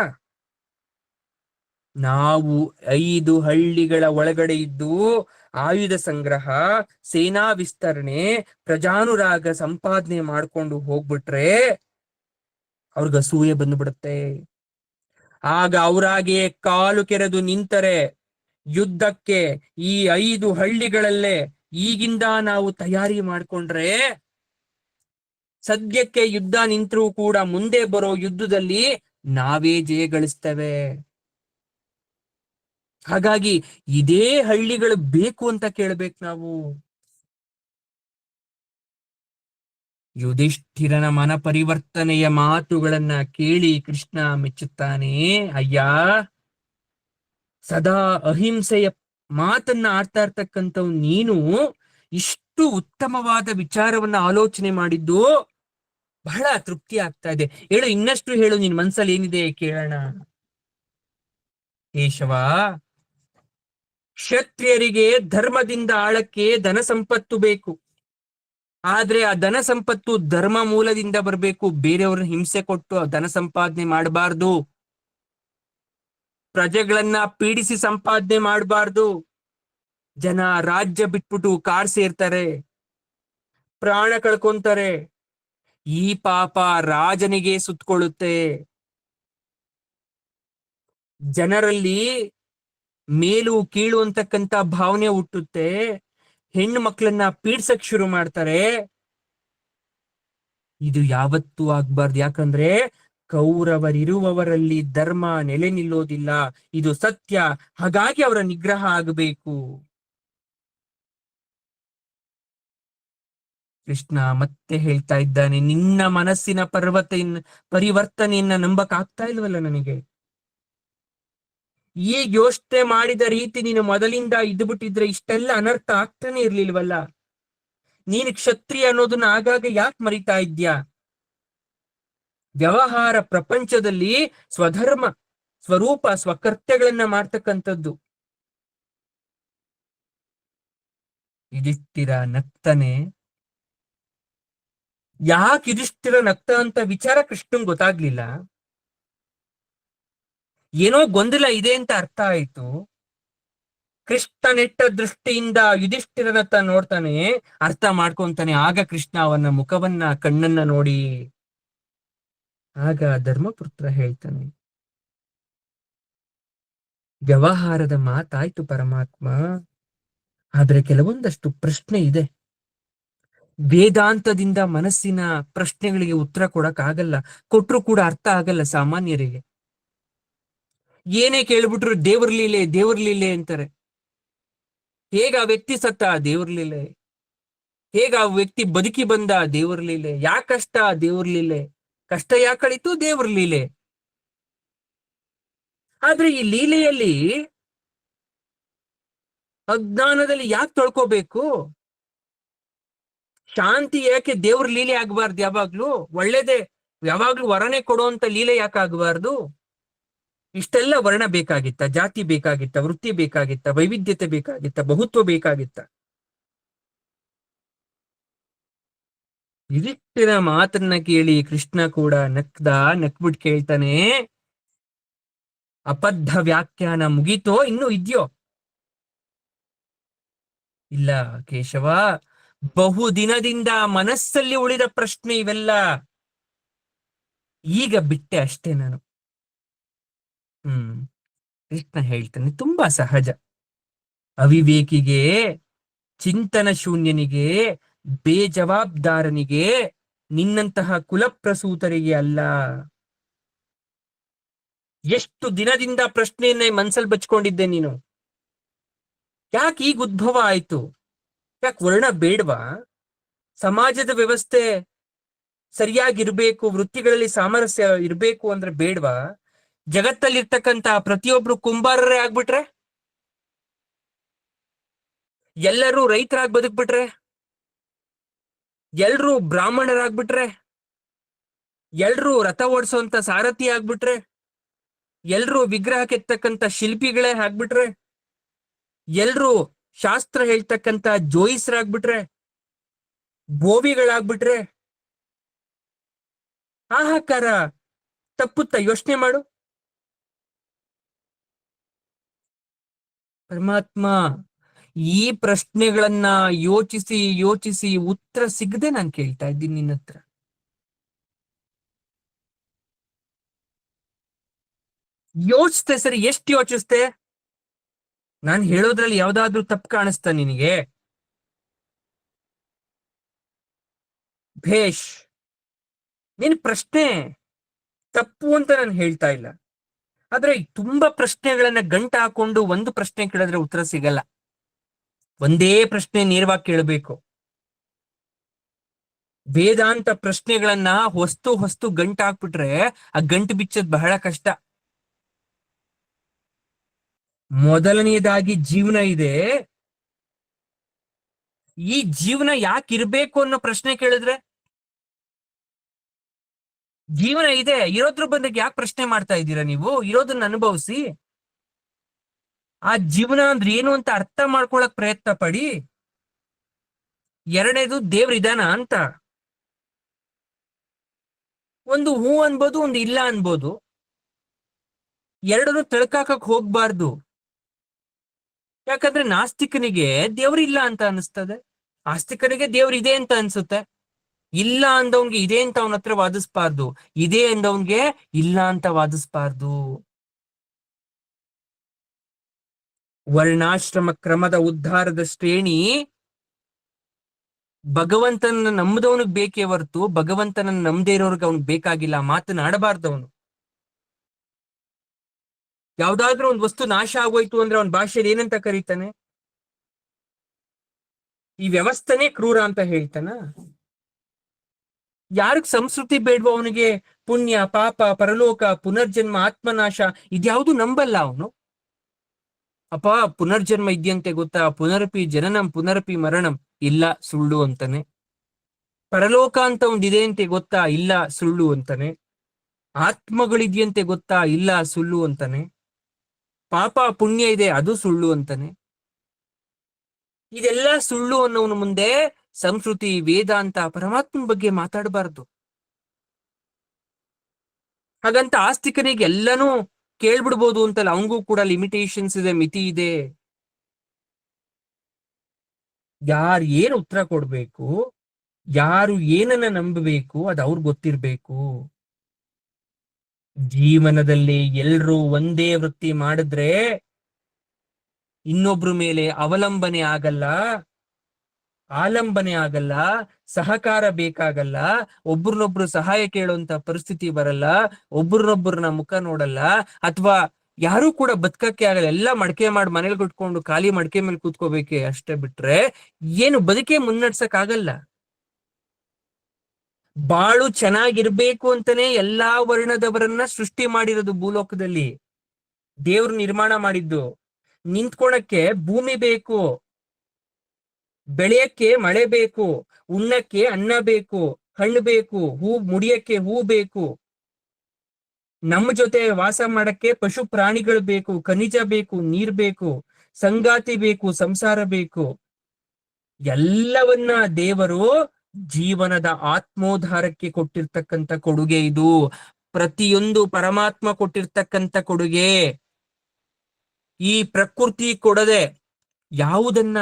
ನಾವು 5 ಹಳ್ಳಿಗಳ ಒಳಗಡೆ ಇದ್ದು ಆಯುಧ ಸಂಗ್ರಹ, ಸೇನಾ ವಿಸ್ತರಣೆ, ಪ್ರಜಾನುರಾಗ ಸಂಪಾದನೆ ಮಾಡ್ಕೊಂಡು ಹೋಗ್ಬಿಟ್ರೆ ಅವ್ರಿಗೆ ಅಸೂಯೆ ಬಂದ್ಬಿಡುತ್ತೆ. ಆಗ ಅವರಾಗೆ ಕಾಲು ಕೆರೆದು ನಿಂತರೆ ಯುದ್ಧಕ್ಕೆ ಈ 5 ಹಳ್ಳಿಗಳಲ್ಲೇ ಈಗಿಂದ ನಾವು ತಯಾರಿ ಮಾಡ್ಕೊಂಡ್ರೆ ಸದ್ಯಕ್ಕೆ ಯುದ್ಧ ನಿಂತರೂ ಕೂಡ ಮುಂದೆ ಬರೋ ಯುದ್ಧದಲ್ಲಿ ನಾವೇ ಜಯ ಗಳಿಸ್ತೇವೆ. ಹಾಗಾಗಿ ಇದೇ ಹಳ್ಳಿಗಳು ಬೇಕು ಅಂತ ಕೇಳ್ಬೇಕು ನಾವು. ಯುಧಿಷ್ಠಿರನ ಮನ ಪರಿವರ್ತನೆಯ ಮಾತುಗಳನ್ನ ಕೇಳಿ ಕೃಷ್ಣ ಮೆಚ್ಚುತ್ತಾನೆ. ಅಯ್ಯ, ಸದಾ ಅಹಿಂಸೆಯ ಮಾತನ್ನ ಆಡ್ತಾ ಇರ್ತಕ್ಕಂಥವ್ ನೀನು ಇಷ್ಟು ಉತ್ತಮವಾದ ವಿಚಾರವನ್ನ ಆಲೋಚನೆ ಮಾಡಿದ್ದು ಬಹಳ ತೃಪ್ತಿ ಆಗ್ತಾ ಇದೆ. ಹೇಳು, ಇನ್ನಷ್ಟು ಹೇಳು, ನಿನ್ ಮನ್ಸಲ್ಲಿ ಏನಿದೆ ಕೇಳೋಣ. ಕೇಶವ, ಕ್ಷತ್ರಿಯರಿಗೆ ಧರ್ಮದಿಂದ ಆಳಕ್ಕೆ ಧನ ಸಂಪತ್ತು ಬೇಕು. ಆದ್ರೆ ಆ ಧನ ಸಂಪತ್ತು ಧರ್ಮ ಮೂಲದಿಂದ ಬರಬೇಕು. ಬೇರೆಯವ್ರನ್ನ ಹಿಂಸೆ ಕೊಟ್ಟು ಧನ ಸಂಪಾದನೆ ಮಾಡಬಾರ್ದು. ಪ್ರಜೆಗಳನ್ನ ಪೀಡಿಸಿ ಸಂಪಾದನೆ ಮಾಡಬಾರ್ದು. ಜನ ರಾಜ್ಯ ಬಿಟ್ಬಿಟ್ಟು ಕಾರ್ ಸೇರ್ತಾರೆ, ಪ್ರಾಣ ಕಳ್ಕೊಂತಾರೆ. ಈ ಪಾಪ ರಾಜನಿಗೆ ಸುತ್ತಕೊಳ್ಳುತ್ತೆ. ಜನರಲ್ಲಿ ಮೇಲು ಕೀಳು ಅಂತಕ್ಕಂಥ ಭಾವನೆ ಹುಟ್ಟುತ್ತೆ. ಹೆಣ್ಣು ಮಕ್ಕಳನ್ನ ಪೀಡ್ಸಕ್ ಶುರು ಮಾಡ್ತಾರೆ. ಇದು ಯಾವತ್ತೂ ಆಗ್ಬಾರ್ದು. ಯಾಕಂದ್ರೆ ಕೌರವರಿರುವವರಲ್ಲಿ ಧರ್ಮ ನೆಲೆ ನಿಲ್ಲೋದಿಲ್ಲ, ಇದು ಸತ್ಯ. ಹಾಗಾಗಿ ಅವರ ನಿಗ್ರಹ ಆಗಬೇಕು. ಕೃಷ್ಣ ಮತ್ತೆ ಹೇಳ್ತಾ ಇದ್ದಾನೆ, ನಿನ್ನ ಮನಸ್ಸಿನ ಪರಿವರ್ತನೆಯನ್ನ ನಂಬಕ್ ಆಗ್ತಾ ಇಲ್ವಲ್ಲ ನನಗೆ. ಈಗ ಯೋಚನೆ ಮಾಡಿದ ರೀತಿ ನೀನು ಮೊದಲಿಂದ ಇದ್ಬಿಟ್ಟಿದ್ರೆ ಇಷ್ಟೆಲ್ಲ ಅನರ್ಥ ಆಗ್ತಾನೆ ಇರ್ಲಿಲ್ವಲ್ಲ. ನೀನು ಕ್ಷತ್ರಿಯ ಅನ್ನೋದನ್ನ ಆಗಾಗ ಯಾಕೆ ಮರಿತಾ ಇದ್ಯಾ? ವ್ಯವಹಾರ ಪ್ರಪಂಚದಲ್ಲಿ ಸ್ವಧರ್ಮ, ಸ್ವರೂಪ, ಸ್ವಕರ್ತವ್ಯಗಳನ್ನ ಮಾಡ್ತಕ್ಕಂಥದ್ದು. ಯುಧಿಷ್ಠಿರ ನಗ್ತಾನೆ. ಯಾಕೆ ಯುಧಿಷ್ಠಿರ ನಗ್ತ ಅಂತ ವಿಚಾರ ಕೃಷ್ಣಂಗ್ ಗೊತ್ತಾಗ್ಲಿಲ್ಲ. ಏನೋ ಗೊಂದಲ ಇದೆ ಅಂತ ಅರ್ಥ ಆಯ್ತು. ಕೃಷ್ಣ ನೆಟ್ಟ ದೃಷ್ಟಿಯಿಂದ ಯುಧಿಷ್ಠಿರನತ್ತ ನೋಡ್ತಾನೆ, ಅರ್ಥ ಮಾಡ್ಕೊಂತಾನೆ. ಆಗ ಕೃಷ್ಣ ಅವನ ಮುಖವನ್ನ, ಕಣ್ಣನ್ನ ನೋಡಿ ಆಗ ಧರ್ಮಪುತ್ರ ಹೇಳ್ತಾನೆ, ವ್ಯವಹಾರದ ಮಾತಾಯ್ತು ಪರಮಾತ್ಮ, ಆದ್ರೆ ಕೆಲವೊಂದಷ್ಟು ಪ್ರಶ್ನೆ ಇದೆ. ವೇದಾಂತದಿಂದ ಮನಸ್ಸಿನ ಪ್ರಶ್ನೆಗಳಿಗೆ ಉತ್ತರ ಕೊಡಕ್ ಆಗಲ್ಲ. ಕೊಟ್ರು ಕೂಡ ಅರ್ಥ ಆಗಲ್ಲ ಸಾಮಾನ್ಯರಿಗೆ. ಏನೇ ಕೇಳ್ಬಿಟ್ರು ದೇವ್ರ ಲೀಲೆ, ದೇವ್ರ ಲೀಲೆ ಅಂತಾರೆ. ಹೇಗ ಆ ವ್ಯಕ್ತಿ ಸತ್ತ? ದೇವ್ರ ಲೀಲೆ. ಹೇಗ ಆ ವ್ಯಕ್ತಿ ಬದುಕಿ ಬಂದ? ದೇವ್ರ ಲೀಲೆ. ಯಾಕೆ ಕಷ್ಟ? ದೇವ್ರ ಲೀಲೆ. ಕಷ್ಟ ಯಾಕೆ ಕಳೀತು? ದೇವ್ರ ಲೀಲೆ. ಆದ್ರೆ ಈ ಲೀಲೆಯಲ್ಲಿ ಅಜ್ಞಾನದಲ್ಲಿ ಯಾಕೆ ತೊಳ್ಕೋಬೇಕು? ಶಾಂತಿ ಯಾಕೆ ದೇವ್ರ ಲೀಲೆ ಆಗ್ಬಾರ್ದು? ಯಾವಾಗ್ಲೂ ಒಳ್ಳೇದೇ, ಯಾವಾಗ್ಲೂ ವರನೆ ಕೊಡುವಂತ ಲೀಲೆ ಯಾಕೆ ಆಗ್ಬಾರ್ದು? ಇಷ್ಟೆಲ್ಲ ವರ್ಣ ಬೇಕಾಗಿತ್ತ? ಜಾತಿ ಬೇಕಾಗಿತ್ತ? ವೃತ್ತಿ ಬೇಕಾಗಿತ್ತ? ವೈವಿಧ್ಯತೆ ಬೇಕಾಗಿತ್ತ? ಬಹುತ್ವ ಬೇಕಾಗಿತ್ತ? ಯುಧಿಷ್ಠಿರ ಮಾತನ್ನ ಕೇಳಿ ಕೃಷ್ಣ ಕೂಡ ನಕ್ಬಿಟ್ಟು ಕೇಳ್ತಾನೆ, ಅಬದ್ಧ ವ್ಯಾಖ್ಯಾನ ಮುಗೀತೋ ಇನ್ನೂ ಇದ್ಯೋ? ಇಲ್ಲ ಕೇಶವ, ಬಹುದಿನದಿಂದ ಮನಸ್ಸಲ್ಲಿ ಉಳಿದ ಪ್ರಶ್ನೆ ಇವೆಲ್ಲ. ಈಗ ಬಿಟ್ಟೆ ಅಷ್ಟೇ ನಾನು. ಕೃಷ್ಣ ಹೇಳ್ತಾನೆ, ತುಂಬಾ ಸಹಜ. ಅವಿವೇಕಿಗೆ, ಚಿಂತನ ಶೂನ್ಯನಿಗೆ, ಬೇಜವಾಬ್ದಾರನಿಗೆ, ನಿನ್ನಂತಹ ಕುಲಪ್ರಸೂತರಿಗೆ ಅಲ್ಲ. ಎಷ್ಟು ದಿನದಿಂದ ಪ್ರಶ್ನೆಯನ್ನ ಮನ್ಸಲ್ಲಿ ಬಚ್ಕೊಂಡಿದ್ದೆ ನೀನು? ಯಾಕೆ ಈಗ ಉದ್ಭವ ಆಯ್ತು? ಯಾಕೆ ವರ್ಣ ಬೇಡವಾ? ಸಮಾಜದ ವ್ಯವಸ್ಥೆ ಸರಿಯಾಗಿರ್ಬೇಕು, ವೃತ್ತಿಗಳಲ್ಲಿ ಸಾಮರಸ್ಯ ಇರ್ಬೇಕು ಅಂದ್ರೆ ಬೇಡವಾ? ಜಗತ್ತಲ್ಲಿರ್ತಕ್ಕಂತ ಪ್ರತಿಯೊಬ್ರು ಕುಂಬಾರರೇ ಆಗ್ಬಿಟ್ರೆ, ಎಲ್ಲರೂ ರೈತರಾಗಿ ಬದುಕ್ಬಿಟ್ರೆ, ಎಲ್ರೂ ಬ್ರಾಹ್ಮಣರಾಗ್ಬಿಟ್ರೆ, ಎಲ್ರೂ ರಥ ಓಡಿಸುವಂತ ಸಾರಥಿ ಆಗ್ಬಿಟ್ರೆ, ಎಲ್ರೂ ವಿಗ್ರಹ ಕೆತ್ತಕ್ಕಂತ ಶಿಲ್ಪಿಗಳೇ ಆಗ್ಬಿಟ್ರೆ, ಎಲ್ರೂ ಶಾಸ್ತ್ರ ಹೇಳ್ತಕ್ಕಂತ ಜೋಯಿಸರಾಗ್ಬಿಟ್ರೆ, ಬೋವಿಗಳಾಗ್ಬಿಟ್ರೆ, ಹಾಹಾಕಾರ ತಪ್ಪುತ್ತಾ? ಯೋಚನೆ ಮಾಡು. ಪರಮಾತ್ಮ, ಈ ಪ್ರಶ್ನೆಗಳನ್ನ ಯೋಚಿಸಿ ಯೋಚಿಸಿ ಉತ್ತರ ಸಿಗದೆ ನಾನು ಕೇಳ್ತಾ ಇದ್ದೀನಿ ನಿನ್ನ ಹತ್ರ. ಯೋಚಿಸ್ತೆ ಸರಿ, ಎಷ್ಟು ಯೋಚಿಸ್ತೆ? ನಾನು ಹೇಳೋದ್ರಲ್ಲಿ ಯಾವ್ದಾದ್ರೂ ತಪ್ಪು ಕಾಣಿಸ್ತಾ ನಿನಗೆ? ಭೇಷ್. ನಿನ್ ಪ್ರಶ್ನೆ ತಪ್ಪು ಅಂತ ನಾನು ಹೇಳ್ತಾ ಇಲ್ಲ, ಆದ್ರೆ ತುಂಬಾ ಪ್ರಶ್ನೆಗಳನ್ನ ಗಂಟ ಹಾಕೊಂಡು ಒಂದು ಪ್ರಶ್ನೆ ಕೇಳಿದ್ರೆ ಉತ್ತರ ಸಿಗಲ್ಲ. ಒಂದೇ ಪ್ರಶ್ನೆ ನೇರವಾಗಿ ಕೇಳಬೇಕು. ವೇದಾಂತ ಪ್ರಶ್ನೆಗಳನ್ನ ಹೊಸ್ತು ಹೊಸ್ತು ಗಂಟ ಹಾಕ್ಬಿಟ್ರೆ ಆ ಗಂಟು ಬಿಚ್ಚೋದ್ ಬಹಳ ಕಷ್ಟ. ಮೊದಲನೆಯದಾಗಿ ಜೀವನ ಇದೆ. ಈ ಜೀವನ ಯಾಕಿರ್ಬೇಕು ಅನ್ನೋ ಪ್ರಶ್ನೆ ಕೇಳಿದ್ರೆ, ಜೀವನ ಇದೆ, ಇರೋದ್ರ ಬಗ್ಗೆ ಯಾಕೆ ಪ್ರಶ್ನೆ ಮಾಡ್ತಾ ಇದ್ದೀರಾ ನೀವು? ಇರೋದನ್ನ ಅನುಭವಿಸಿ. ಆ ಜೀವನ ಅಂದ್ರೆ ಏನು ಅಂತ ಅರ್ಥ ಮಾಡ್ಕೊಳಕ್ ಪ್ರಯತ್ನ ಪಡಿ. ಎರಡನೇದು, ದೇವ್ರ ಇದಾನ ಅಂತ. ಒಂದು ಹೂ ಅನ್ಬೋದು, ಒಂದು ಇಲ್ಲ ಅನ್ಬೋದು. ಎರಡನ್ನು ತಳ್ಕಾಕಕ್ ಹೋಗ್ಬಾರ್ದು. ಯಾಕಂದ್ರೆ ನಾಸ್ತಿಕನಿಗೆ ದೇವ್ರಿಲ್ಲ ಅಂತ ಅನಿಸ್ತದೆ, ಆಸ್ತಿಕನಿಗೆ ದೇವ್ರ ಇದೆ ಅಂತ ಅನ್ಸುತ್ತೆ. ಇಲ್ಲ ಅಂದವನ್ಗೆ ಇದೆ ಅಂತ ಅವನ ಹತ್ರ ವಾದಿಸ್ಬಾರ್ದು, ಇದೆ ಅಂದವನ್ಗೆ ಇಲ್ಲ ಅಂತ ವಾದಿಸ್ಬಾರ್ದು. ವರ್ಣಾಶ್ರಮ ಕ್ರಮದ ಉದ್ಧಾರದ ಶ್ರೇಣಿ ಭಗವಂತನ ನಂಬದವನಿಗೆ ಬೇಕೇ ಹೊರತು ಭಗವಂತನ ನಂಬದೇ ಇರೋರ್ಗೆ ಅವನಿಗೆ ಬೇಕಾಗಿಲ್ಲ. ಮಾತನಾಡಬಾರ್ದವನು. ಯಾವ್ದಾದ್ರೂ ಒಂದು ವಸ್ತು ನಾಶ ಆಗೋಯ್ತು ಅಂದ್ರೆ ಅವನ ಭಾಷೆಯಲ್ಲಿ ಏನಂತ ಕರೀತಾನೆ? ಈ ವ್ಯವಸ್ಥೆನೇ ಕ್ರೂರ ಅಂತ ಹೇಳ್ತಾನ? ಯಾರಿಗ್ ಸಂಸ್ಕೃತಿ ಬೇಡ್ವೋ ಅವನಿಗೆ ಪುಣ್ಯ ಪಾಪ ಪರಲೋಕ ಪುನರ್ಜನ್ಮ ಆತ್ಮನಾಶ ಇದ್ಯಾವುದು ನಂಬಲ್ಲ ಅವನು. ಅಪ್ಪ, ಪುನರ್ಜನ್ಮ ಇದೆಯಂತೆ ಗೊತ್ತಾ? ಪುನರಪಿ ಜನನಂ ಪುನರಪಿ ಮರಣಂ. ಇಲ್ಲ, ಸುಳ್ಳು ಅಂತಾನೆ. ಪರಲೋಕ ಅಂತ ಒಂದಿದೆ ಅಂತೆ ಗೊತ್ತಾ? ಇಲ್ಲ, ಸುಳ್ಳು ಅಂತಾನೆ. ಆತ್ಮಗಳಿದೆಯಂತೆ ಗೊತ್ತಾ? ಇಲ್ಲ, ಸುಳ್ಳು ಅಂತಾನೆ. ಪಾಪ ಪುಣ್ಯ ಇದೆ, ಅದು ಸುಳ್ಳು ಅಂತಾನೆ. ಇದೆಲ್ಲ ಸುಳ್ಳು ಅನ್ನೋನು ಮುಂದೆ ಸಂಸ್ಕೃತಿ ವೇದಾಂತ ಪರಮಾತ್ಮನ ಬಗ್ಗೆ ಮಾತಾಡಬಾರ್ದು. ಹಾಗಂತ ಆಸ್ತಿಕನಿಗೆ ಎಲ್ಲನೂ ಕೇಳ್ಬಿಡ್ಬೋದು ಅಂತಲ್ಲ, ಅವಂಗೂ ಕೂಡ ಲಿಮಿಟೇಷನ್ಸ್ ಇದೆ, ಮಿತಿ ಇದೆ. ಯಾರು ಏನು ಉತ್ತರ ಕೊಡ್ಬೇಕು, ಯಾರು ಏನನ್ನ ನಂಬಬೇಕು, ಅದು ಅವ್ರಿಗೆ ಗೊತ್ತಿರ್ಬೇಕು. ಜೀವನದಲ್ಲಿ ಎಲ್ರೂ ಒಂದೇ ವೃತ್ತಿ ಮಾಡಿದ್ರೆ ಇನ್ನೊಬ್ರ ಮೇಲೆ ಅವಲಂಬನೆ ಆಗಲ್ಲ, ಆಲಂಬನೆ ಆಗಲ್ಲ, ಸಹಕಾರ ಬೇಕಾಗಲ್ಲ, ಒಬ್ರನ್ನೊಬ್ರು ಸಹಾಯ ಕೇಳುವಂತ ಪರಿಸ್ಥಿತಿ ಬರಲ್ಲ, ಒಬ್ರನ್ನೊಬ್ರನ್ನ ಮುಖ ನೋಡಲ್ಲ, ಅಥವಾ ಯಾರು ಕೂಡ ಬದುಕಕ್ಕೆ ಆಗಲ್ಲ. ಎಲ್ಲ ಮಡಕೆ ಮಾಡಿ ಮನೇಲಿ ಕುಟ್ಕೊಂಡು ಖಾಲಿ ಮಡಕೆ ಮೇಲೆ ಕೂತ್ಕೋಬೇಕೆ ಅಷ್ಟೇ, ಬಿಟ್ರೆ ಏನು ಬದುಕೆ ಮುನ್ನಡ್ಸಕ್ ಆಗಲ್ಲ. ಬಾಳು ಚೆನ್ನಾಗಿರ್ಬೇಕು ಅಂತಾನೆ ಎಲ್ಲಾ ವರ್ಣದವರನ್ನ ಸೃಷ್ಟಿ ಮಾಡಿರೋದು ಭೂಲೋಕದಲ್ಲಿ. ದೇವ್ರು ನಿರ್ಮಾಣ ಮಾಡಿದ್ದು. ನಿಂತ್ಕೊಳಕ್ಕೆ ಭೂಮಿ ಬೇಕು, ಬೆಳೆಯಕ್ಕೆ ಮಳೆ ಬೇಕು, ಉಣ್ಣಕ್ಕೆ ಅನ್ನ ಬೇಕು, ಹಣ್ಣು ಬೇಕು, ಹೂ ಮುಡಿಯಕ್ಕೆ ಹೂ ಬೇಕು, ನಮ್ಮ ಜೊತೆ ವಾಸ ಮಾಡಕ್ಕೆ ಪಶು ಪ್ರಾಣಿಗಳು ಬೇಕು, ಖನಿಜ ಬೇಕು, ನೀರ್ ಬೇಕು, ಸಂಗಾತಿ ಬೇಕು, ಸಂಸಾರ ಬೇಕು. ಎಲ್ಲವನ್ನ ದೇವರು ಜೀವನದ ಆತ್ಮೋದ್ಧಾರಕ್ಕೆ ಕೊಟ್ಟಿರ್ತಕ್ಕಂಥ ಕೊಡುಗೆ ಇದು. ಪ್ರತಿಯೊಂದು ಪರಮಾತ್ಮ ಕೊಟ್ಟಿರ್ತಕ್ಕಂಥ ಕೊಡುಗೆ. ಈ ಪ್ರಕೃತಿ ಕೊಡದೆ ಯಾವುದನ್ನ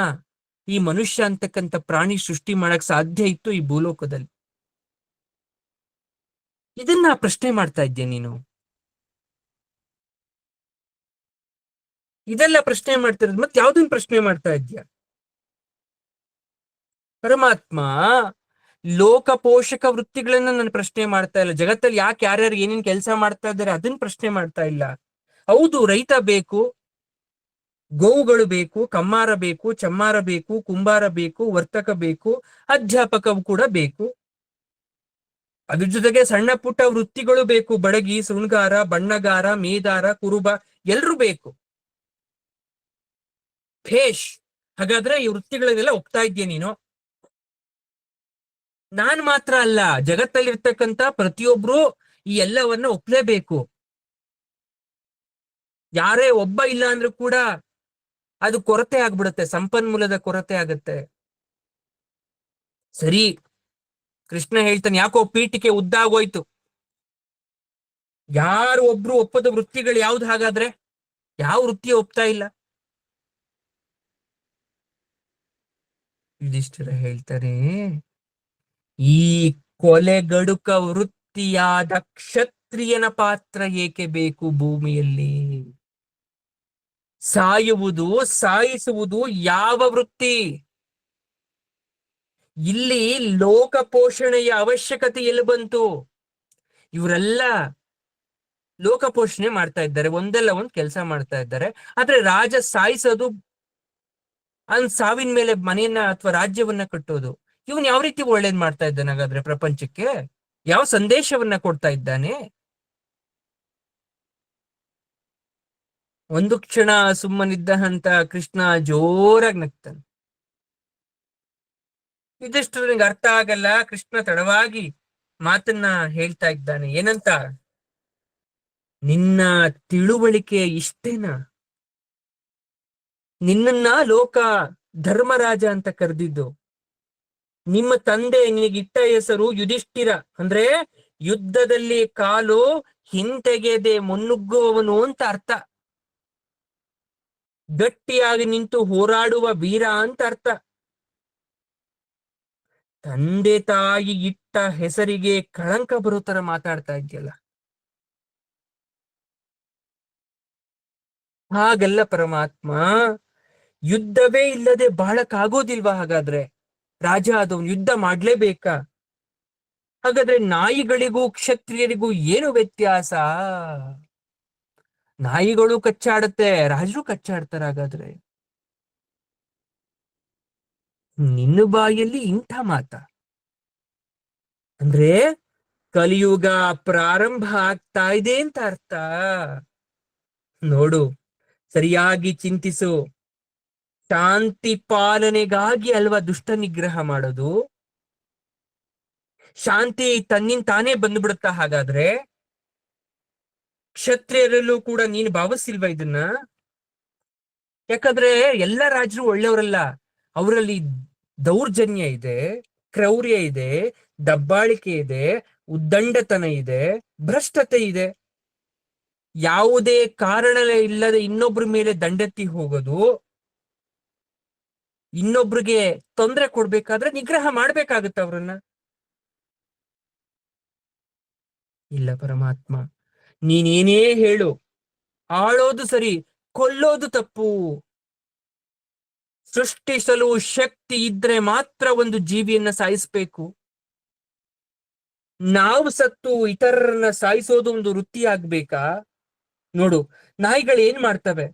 ಈ ಮನುಷ್ಯ ಅಂತಕ್ಕಂಥ ಪ್ರಾಣಿ ಸೃಷ್ಟಿ ಮಾಡಕ್ ಸಾಧ್ಯ ಇತ್ತು ಈ ಭೂಲೋಕದಲ್ಲಿ? ಇದನ್ನ ಪ್ರಶ್ನೆ ಮಾಡ್ತಾ ಇದ್ದೆ ನೀನು? ಇದೆಲ್ಲ ಪ್ರಶ್ನೆ ಮಾಡ್ತಿರೋದು, ಮತ್ತೆ ಯಾವ್ದನ್ನ ಪ್ರಶ್ನೆ ಮಾಡ್ತಾ ಇದ್ಯಾ? ಪರಮಾತ್ಮ ಲೋಕಪೋಷಕ ವೃತ್ತಿಗಳನ್ನ ನಾನು ಪ್ರಶ್ನೆ ಮಾಡ್ತಾ ಇಲ್ಲ. ಜಗತ್ತಲ್ಲಿ ಯಾಕೆ ಯಾರ್ಯಾರು ಏನೇನ್ ಕೆಲಸ ಮಾಡ್ತಾ ಇದ್ದಾರೆ ಅದನ್ನ ಪ್ರಶ್ನೆ ಮಾಡ್ತಾ ಇಲ್ಲ. ಹೌದು, ರೈತ ಬೇಕು, ಗೋವುಗಳು ಬೇಕು, ಕಮ್ಮಾರ ಬೇಕು, ಚಮ್ಮಾರ ಬೇಕು, ಕುಂಬಾರ ಬೇಕು, ವರ್ತಕ ಬೇಕು, ಅಧ್ಯಾಪಕವು ಕೂಡ ಬೇಕು. ಅದ್ರ ಜೊತೆಗೆ ಸಣ್ಣ ಪುಟ್ಟ ವೃತ್ತಿಗಳು ಬೇಕು. ಬಡಗಿ, ಶೃಂಗಾರ, ಬಣ್ಣಗಾರ, ಮೇದಾರ, ಕುರುಬ ಎಲ್ರೂ ಬೇಕು. ಭೇಷ್. ಹಾಗಾದ್ರೆ ಈ ವೃತ್ತಿಗಳನ್ನೆಲ್ಲ ಒಪ್ತಾ ಇದ್ದೀಯ ನೀನು? ನಾನ್ ಮಾತ್ರ ಅಲ್ಲ, ಜಗತ್ತಲ್ಲಿರ್ತಕ್ಕಂಥ ಪ್ರತಿಯೊಬ್ರು ಈ ಎಲ್ಲವನ್ನ ಒಪ್ಲೇಬೇಕು. ಯಾರೇ ಒಬ್ಬ ಇಲ್ಲ ಅಂದ್ರೂ ಕೂಡ ಅದು ಕೊರತೆ ಆಗ್ಬಿಡುತ್ತೆ, ಸಂಪನ್ಮೂಲದ ಕೊರತೆ ಆಗತ್ತೆ. ಸರಿ, ಕೃಷ್ಣ ಹೇಳ್ತಾನೆ, ಯಾಕೋ ಪೀಠಿಕೆ ಉದ್ದ ಆಗೋಯ್ತು, ಯಾರು ಒಬ್ರು ಒಪ್ಪದ ವೃತ್ತಿಗಳು ಯಾವ್ದು ಹಾಗಾದ್ರೆ? ಯಾವ ವೃತ್ತಿ ಒಪ್ತಾ ಇಲ್ಲ? ಯುಧಿಷ್ಠಿರ ಹೇಳ್ತಾರೆ, ಈ ಕೊಲೆಗಡುಕ ವೃತ್ತಿಯಾದ ಕ್ಷತ್ರಿಯನ ಪಾತ್ರ ಏಕೆ ಬೇಕು ಭೂಮಿಯಲ್ಲಿ? ಸಾಯುವುದು, ಸಾಯಿಸುವುದು ಯಾವ ವೃತ್ತಿ? ಇಲ್ಲಿ ಲೋಕ ಪೋಷಣೆಯ ಅವಶ್ಯಕತೆ ಎಲ್ಲಿ ಬಂತು? ಇವರೆಲ್ಲ ಲೋಕ ಪೋಷಣೆ ಮಾಡ್ತಾ ಇದ್ದಾರೆ, ಒಂದಲ್ಲ ಒಂದ್ ಕೆಲಸ ಮಾಡ್ತಾ ಇದ್ದಾರೆ. ಆದ್ರೆ ರಾಜ ಸಾಯಿಸೋದು, ಸಾವಿನ ಮೇಲೆ ಮನೆಯನ್ನ ಅಥವಾ ರಾಜ್ಯವನ್ನ ಕಟ್ಟೋದು, ಇವನ್ ಯಾವ ರೀತಿ ಒಳ್ಳೇದ್ ಮಾಡ್ತಾ ಇದ್ದಾನೆ ಹಾಗಾದ್ರೆ ಪ್ರಪಂಚಕ್ಕೆ? ಯಾವ ಸಂದೇಶವನ್ನ ಕೊಡ್ತಾ ಇದ್ದಾನೆ? ಒಂದು ಕ್ಷಣ ಸುಮ್ಮನಿದ್ದಂತ ಕೃಷ್ಣ ಜೋರಾಗಿ ನಗ್ತಾನೆ. ಇದಿಷ್ಟು ನಿಂಗೆ ಅರ್ಥ ಆಗಲ್ಲ. ಕೃಷ್ಣ ತಡವಾಗಿ ಮಾತನ್ನ ಹೇಳ್ತಾ ಇದ್ದಾನೆ. ಏನಂತ? ನಿನ್ನ ತಿಳುವಳಿಕೆ ಇಷ್ಟೇನಾ? ನಿನ್ನನ್ನ ಲೋಕ ಧರ್ಮರಾಜ ಅಂತ ಕರೆದಿದ್ದು. ನಿಮ್ಮ ತಂದೆ ನಿನಗಿಟ್ಟ ಹೆಸರು ಯುಧಿಷ್ಠಿರ, ಅಂದ್ರೆ ಯುದ್ಧದಲ್ಲಿ ಕಾಲು ಹಿಂತೆಗೆದೆ ಮುನ್ನುಗ್ಗುವವನು ಅಂತ ಅರ್ಥ. ಗಟ್ಟಿಯಾಗಿ ನಿಂತು ಹೋರಾಡುವ ವೀರ ಅಂತ ಅರ್ಥ. ತಂದೆ ತಾಯಿ ಇಟ್ಟ ಹೆಸರಿಗೆ ಕಳಂಕ ಬರೋ ತರ ಮಾತಾಡ್ತಾ ಇದೆಯಲ್ಲ. ಹಾಗಲ್ಲ ಪರಮಾತ್ಮ. ಯುದ್ಧವೇ ಇಲ್ಲದೆ ಬಾಳಕ್ಕಾಗೋದಿಲ್ವಾ ಹಾಗಾದ್ರೆ? ರಾಜ ಆದವನು ಯುದ್ಧ ಮಾಡ್ಲೇಬೇಕಾ? ಹಾಗಾದ್ರೆ ನಾಯಿಗಳಿಗೂ ಕ್ಷತ್ರಿಯರಿಗೂ ಏನು ವ್ಯತ್ಯಾಸ? ನಾಯಿಗಳು ಕಚ್ಚಾಡುತ್ತೆ, ರಾಜರು ಕಚ್ಚಾಡ್ತಾರ. ಹಾಗಾದ್ರೆ ನಿನ್ನ ಬಾಯಲ್ಲಿ ಇಂಥ ಮಾತ ಅಂದ್ರೆ ಕಲಿಯುಗ ಪ್ರಾರಂಭ ಆಗ್ತಾ ಇದೆ ಅಂತ ಅರ್ಥ. ನೋಡು, ಸರಿಯಾಗಿ ಚಿಂತಿಸು. ಶಾಂತಿ ಪಾಲನೆಗಾಗಿ ಅಲ್ವಾ ದುಷ್ಟ ನಿಗ್ರಹ ಮಾಡೋದು? ಶಾಂತಿ ತನ್ನಿಂದ ತಾನೇ ಬಂದ್ಬಿಡುತ್ತಾ ಹಾಗಾದ್ರೆ? ಕ್ಷತ್ರಿಯರಲ್ಲೂ ಕೂಡ ನೀನು ಭಾವಿಸಿಲ್ವಾ ಇದನ್ನ? ಯಾಕಂದ್ರೆ ಎಲ್ಲ ರಾಜರು ಒಳ್ಳೆಯವರಲ್ಲ. ಅವರಲ್ಲಿ ದೌರ್ಜನ್ಯ ಇದೆ, ಕ್ರೌರ್ಯ ಇದೆ, ದಬ್ಬಾಳಿಕೆ ಇದೆ, ಉದ್ದಂಡತನ ಇದೆ, ಭ್ರಷ್ಟತೆ ಇದೆ. ಯಾವುದೇ ಕಾರಣ ಇಲ್ಲದೆ ಇನ್ನೊಬ್ರ ಮೇಲೆ ದಂಡೆತ್ತಿ ಹೋಗೋದು, ಇನ್ನೊಬ್ರಿಗೆ ತೊಂದರೆ ಕೊಡ್ಬೇಕಾದ್ರೆ ನಿಗ್ರಹ ಮಾಡ್ಬೇಕಾಗತ್ತ ಅವ್ರನ್ನ. ಇಲ್ಲ ಪರಮಾತ್ಮ, ನೀನೇನೇ ಹೇಳು, ಆಳೋದು ಸರಿ, ಕೊಲ್ಲೋದು ತಪ್ಪು. ಸೃಷ್ಟಿಸಲು ಶಕ್ತಿ ಇದ್ರೆ ಮಾತ್ರ ಒಂದು ಜೀವಿಯನ್ನ ಸಾಯಿಸ್ಬೇಕು. ನಾವು ಸತ್ತು ಇತರರನ್ನ ಸಾಯಿಸೋದು ಒಂದು ವೃತ್ತಿ ಆಗ್ಬೇಕಾ? ನೋಡು, ನಾಯಿಗಳು ಏನ್ ಮಾಡ್ತವೆ?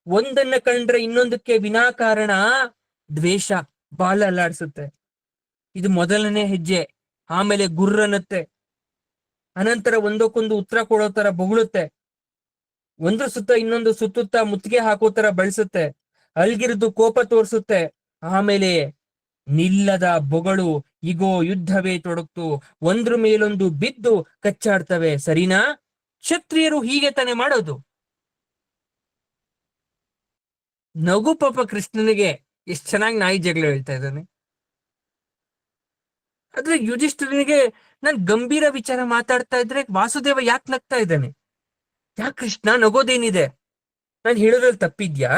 ಒಂದನ್ನ ಕಂಡ್ರೆ ಇನ್ನೊಂದಕ್ಕೆ ವಿನಾಕಾರಣ ದ್ವೇಷ, ಬಾಲ ಅಲ್ಲಾಡ್ಸುತ್ತೆ. ಇದು ಮೊದಲನೇ ಹೆಜ್ಜೆ. ಆಮೇಲೆ ಗುರ್ರನ್ನತ್ತೆ, ಅನಂತರ ಒಂದಕ್ಕೊಂದು ಉತ್ತರ ಕೊಡೋ ತರ ಬೊಗಳುತ್ತೆ, ಒಂದ್ರ ಸುತ್ತ ಇನ್ನೊಂದು ಸುತ್ತುತ್ತಾ ಮುತ್ತಿಗೆ ಹಾಕೋ ತರ ಬಳಸುತ್ತೆ, ಅಲ್ಗಿರಿದು ಕೋಪ ತೋರಿಸುತ್ತೆ, ಆಮೇಲೆ ನಿಲ್ಲದ ಬೊಗಳು ಇಗೋ ಯುದ್ಧವೇ ತೊಡಗ್ತು, ಒಂದ್ರ ಮೇಲೊಂದು ಬಿದ್ದು ಕಚ್ಚಾಡ್ತವೆ. ಸರಿನಾ? ಕ್ಷತ್ರಿಯರು ಹೀಗೆ ತಾನೆ ಮಾಡೋದು. ನಗು ಪಾಪ ಕೃಷ್ಣನಿಗೆ. ಎಷ್ಟ್ ಚೆನ್ನಾಗಿ ನಾಯಿ ಜಗಳ ಹೇಳ್ತಾ ಇದ್ದಾನೆ. ಆದ್ರೆ ಯುಧಿಷ್ಠಿರನಿಗೆ, ನಾನ್ ಗಂಭೀರ ವಿಚಾರ ಮಾತಾಡ್ತಾ ಇದ್ರೆ ವಾಸುದೇವ ಯಾಕೆ ನಗ್ತಾ ಇದ್ದಾನೆ? ಯಾಕೆ ಕೃಷ್ಣ ನಗೋದೇನಿದೆ? ನಾನ್ ಹೇಳೋದ್ರಲ್ಲಿ ತಪ್ಪಿದ್ಯಾ?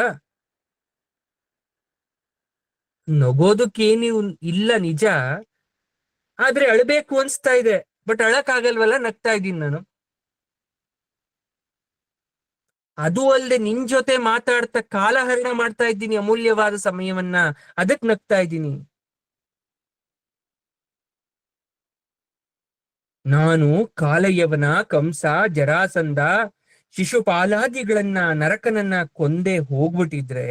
ನಗೋದಕ್ಕೇನು ಇಲ್ಲ ನಿಜ, ಆದ್ರೆ ಅಳ್ಬೇಕು ಅನ್ಸ್ತಾ ಇದೆ. ಬಟ್ ಅಳಕ್ ಆಗಲ್ವಲ್ಲ, ನಗ್ತಾ ಇದ್ದೀನಿ ನಾನು. ಅದು ಅಲ್ಲದೆ ನಿನ್ ಜೊತೆ ಮಾತಾಡ್ತಾ ಕಾಲಹರಣ ಮಾಡ್ತಾ ಇದ್ದೀನಿ ಅಮೂಲ್ಯವಾದ ಸಮಯವನ್ನ, ಅದಕ್ ನಗ್ತಾ ಇದ್ದೀನಿ. ನಾನು ಕಾಲಯವನ, ಕಂಸ, ಜರಾಸಂಧ, ಶಿಶುಪಾಲಾದಿಗಳನ್ನ, ನರಕನನ್ನ ಕೊಂದೇ ಹೋಗ್ಬಿಟ್ಟಿದ್ರೆ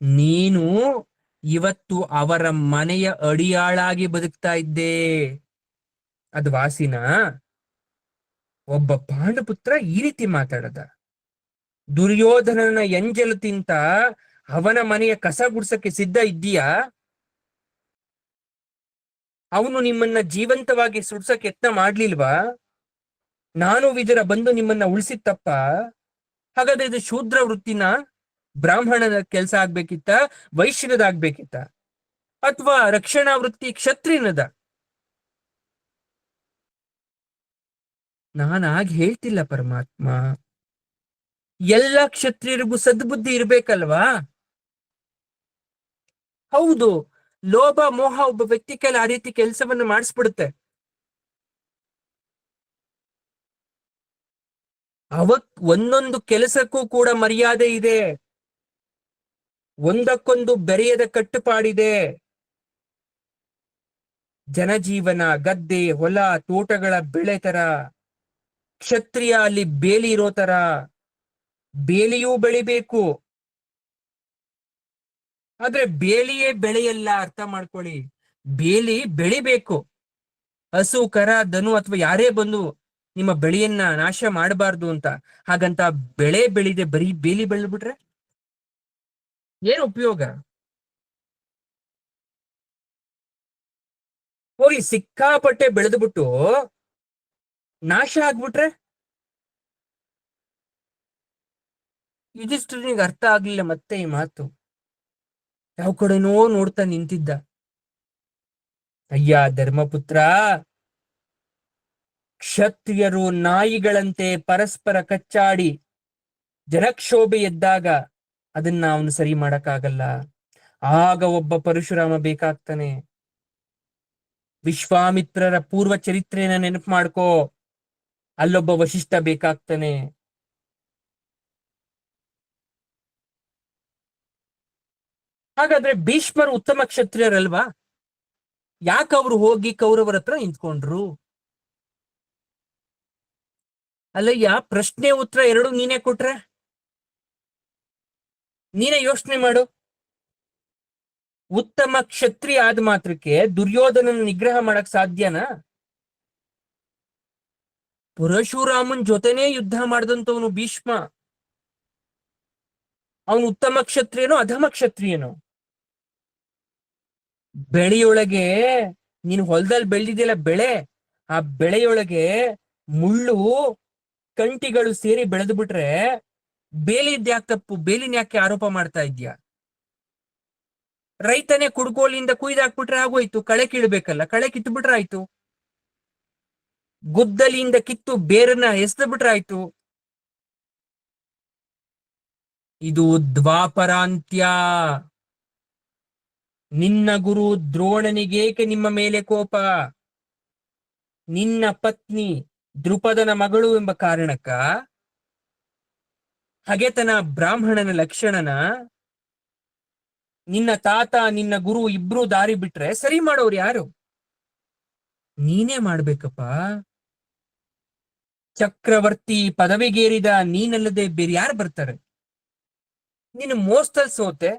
ನೀನು ಇವತ್ತು ಅವರ ಮನೆಯ ಅಡಿಯಾಳಾಗಿ ಬದುಕ್ತಾ ಇದ್ದೆ. ಅದು ವಾಸಿನ? ಒಬ್ಬ ಪಾಂಡುಪುತ್ರ ಈ ರೀತಿ ಮಾತಾಡದ? ದುರ್ಯೋಧನನ ಎಂಜಲು ತಿಂತ ಅವನ ಮನೆಯ ಕಸ ಗುಡ್ಸಕ್ಕೆ ಸಿದ್ಧ ಇದ್ದೀಯಾ? ಅವನು ನಿಮ್ಮನ್ನ ಜೀವಂತವಾಗಿ ಸುಡ್ಸಕ್ಕೆ ಯತ್ನ ಮಾಡ್ಲಿಲ್ವಾ? ನಾನು ವಿದುರ ಬಂದು ನಿಮ್ಮನ್ನ ಉಳಿಸಿದ ತಪ್ಪ? ಹಾಗಾದ್ರೆ ಇದು ಶೂದ್ರ ವೃತ್ತಿನ? ಬ್ರಾಹ್ಮಣನ ಕೆಲಸ ಆಗ್ಬೇಕಿತ್ತ? ವೈಶ್ಯನದಾಗ್ಬೇಕಿತ್ತ? ಅಥವಾ ರಕ್ಷಣಾ ವೃತ್ತಿ ಕ್ಷತ್ರಿಯನದ? ನಾನು ಆಗ ಹೇಳ್ತಿಲ್ಲ ಪರಮಾತ್ಮ. ಎಲ್ಲ ಕ್ಷತ್ರಿಯರಿಗೂ ಸದ್ಬುದ್ಧಿ ಇರ್ಬೇಕಲ್ವಾ? ಹೌದು, ಲೋಭ ಮೋಹ ಒಬ್ಬ ವ್ಯಕ್ತಿ ಕೈಲಿ ಆ ರೀತಿ ಕೆಲಸವನ್ನು ಮಾಡಿಸ್ಬಿಡುತ್ತೆ. ಅವಕ್ ಒಂದೊಂದು ಕೆಲಸಕ್ಕೂ ಕೂಡ ಮರ್ಯಾದೆ ಇದೆ, ಒಂದಕ್ಕೊಂದು ಬೆರೆಯದ ಕಟ್ಟುಪಾಡಿದೆ. ಜನಜೀವನ, ಗದ್ದೆ, ಹೊಲ, ತೋಟಗಳ ಬೆಳೆ ತರ, ಕ್ಷತ್ರಿಯ ಅಲ್ಲಿ ಬೇಲಿ ಇರೋ ತರ ಬೇಲಿಯೂ ಬೆಳಿಬೇಕು. ಆದ್ರೆ ಬೇಲಿಯೇ ಬೆಳೆಯಲ್ಲ, ಅರ್ಥ ಮಾಡ್ಕೊಳ್ಳಿ. ಬೇಲಿ ಬೆಳಿಬೇಕು. ಹಸು ಕರ ದನು ಅಥವಾ ಯಾರೇ ಬಂದು ನಿಮ್ಮ ಬೆಳೆಯನ್ನ ನಾಶ ಮಾಡಬಾರ್ದು ಅಂತ. ಹಾಗಂತ ಬೆಳೆ ಬೆಳಿದೆ ಬರೀ ಬೇಲಿ ಬೆಳೆದ್ಬಿಟ್ರೆ ಏನು ಉಪಯೋಗ? ಹೋಗಿ ಸಿಕ್ಕಾಪಟ್ಟೆ ಬೆಳೆದ್ಬಿಟ್ಟು ನಾಶ ಆಗ್ಬಿಟ್ರೆ? ಯುಧಿಷ್ಠಿರನಿಗೆ ಅರ್ಥ ಆಗ್ಲಿಲ್ಲ ಮತ್ತೆ ಈ ಮಾತು. ಯಾವ ಕಡೆನೋ ನೋಡ್ತಾ ನಿಂತಿದ್ದ. ಅಯ್ಯ ಧರ್ಮಪುತ್ರ, ಕ್ಷತ್ರಿಯರು ನಾಯಿಗಳಂತೆ ಪರಸ್ಪರ ಕಚ್ಚಾಡಿ ಜನಕ್ಷೋಭೆ ಎದ್ದಾಗ ಅದನ್ನ ಅವನು ಸರಿ ಮಾಡಕ್ಕಾಗಲ್ಲ. ಆಗ ಒಬ್ಬ ಪರಶುರಾಮ ಬೇಕಾಗ್ತಾನೆ. ವಿಶ್ವಾಮಿತ್ರರ ಪೂರ್ವ ಚರಿತ್ರೆಯನ್ನ ನೆನಪು ಮಾಡ್ಕೋ, ಅಲ್ಲೊಬ್ಬ ವಶಿಷ್ಠ ಬೇಕಾಗ್ತಾನೆ. ಹಾಗಾದ್ರೆ ಭೀಷ್ಮರು ಉತ್ತಮ ಕ್ಷತ್ರಿಯರಲ್ವಾ? ಯಾಕೆ ಅವ್ರು ಹೋಗಿ ಕೌರವರ ಹತ್ರ ನಿಂತ್ಕೊಂಡ್ರು? ಅಲ್ಲಯ್ಯ, ಪ್ರಶ್ನೆ ಉತ್ತರ ಎರಡು ನೀನೇ ಕೊಟ್ರೆ ನೀನೇ ಯೋಚನೆ ಮಾಡು. ಉತ್ತಮ ಕ್ಷತ್ರಿಯ ಆದ ಮಾತ್ರಕ್ಕೆ ದುರ್ಯೋಧನನ ನಿಗ್ರಹ ಮಾಡಕ್ ಸಾಧ್ಯನಾ? ಪರಶುರಾಮನ್ ಜೊತೆನೇ ಯುದ್ಧ ಮಾಡಿದಂತವನು ಭೀಷ್ಮ. ಅವನು ಉತ್ತಮ ಕ್ಷತ್ರಿಯನೋ ಅಧಮ ಕ್ಷತ್ರಿಯನೋ? ಬೆಳೆಯೊಳಗೆ, ನೀನು ಹೊಲದಲ್ಲಿ ಬೆಳೆದಿದೆಯಲ್ಲ ಬೆಳೆ, ಆ ಬೆಳೆಯೊಳಗೆ ಮುಳ್ಳು ಕಂಟಿಗಳು ಸೇರಿ ಬೆಳೆದು ಬಿಟ್ರೆ ಬೇಲಿದ್ ಯಾಕೆ ತಪ್ಪು? ಬೇಲಿನ ಯಾಕೆ ಆರೋಪ ಮಾಡ್ತಾ ಇದ್ಯಾ? ರೈತನೇ ಕುಡ್ಕೋಲಿಂದ ಕುಯ್ದಾಕ್ಬಿಟ್ರೆ ಆಗೋಯ್ತು. ಕಳೆ ಕೀಳ್ಬೇಕಲ್ಲ, ಕಳೆ ಕಿತ್ತು ಬಿಟ್ರೆ ಆಯ್ತು. ಗುದ್ದಲಿಯಿಂದ ಕಿತ್ತು ಬೇರನ್ನ ಎಸ್ದು ಬಿಟ್ರೆ ಆಯ್ತು. ಇದು ದ್ವಾಪರಾಂತ್ಯ. ನಿನ್ನ ಗುರು ದ್ರೋಣನಿಗೇಕೆ ನಿಮ್ಮ ಮೇಲೆ ಕೋಪ? ನಿನ್ನ ಪತ್ನಿ ದೃಪದನ ಮಗಳು ಎಂಬ ಕಾರಣಕ್ಕ ಹಗೆತನ ಬ್ರಾಹ್ಮಣನ ಲಕ್ಷಣನ ನಿನ್ನ ತಾತ ನಿನ್ನ ಗುರು ಇಬ್ರು ದಾರಿ ಬಿಟ್ರೆ ಸರಿ ಮಾಡೋರು ಯಾರು? ನೀನೇ ಮಾಡ್ಬೇಕಪ್ಪ. ಚಕ್ರವರ್ತಿ ಪದವಿಗೇರಿದ ನೀನಲ್ಲದೆ ಬೇರೆ ಯಾರು ಬರ್ತಾರೆ? ನೀನು ಮೋಸ್ತಲ್ ಸೋತೆ.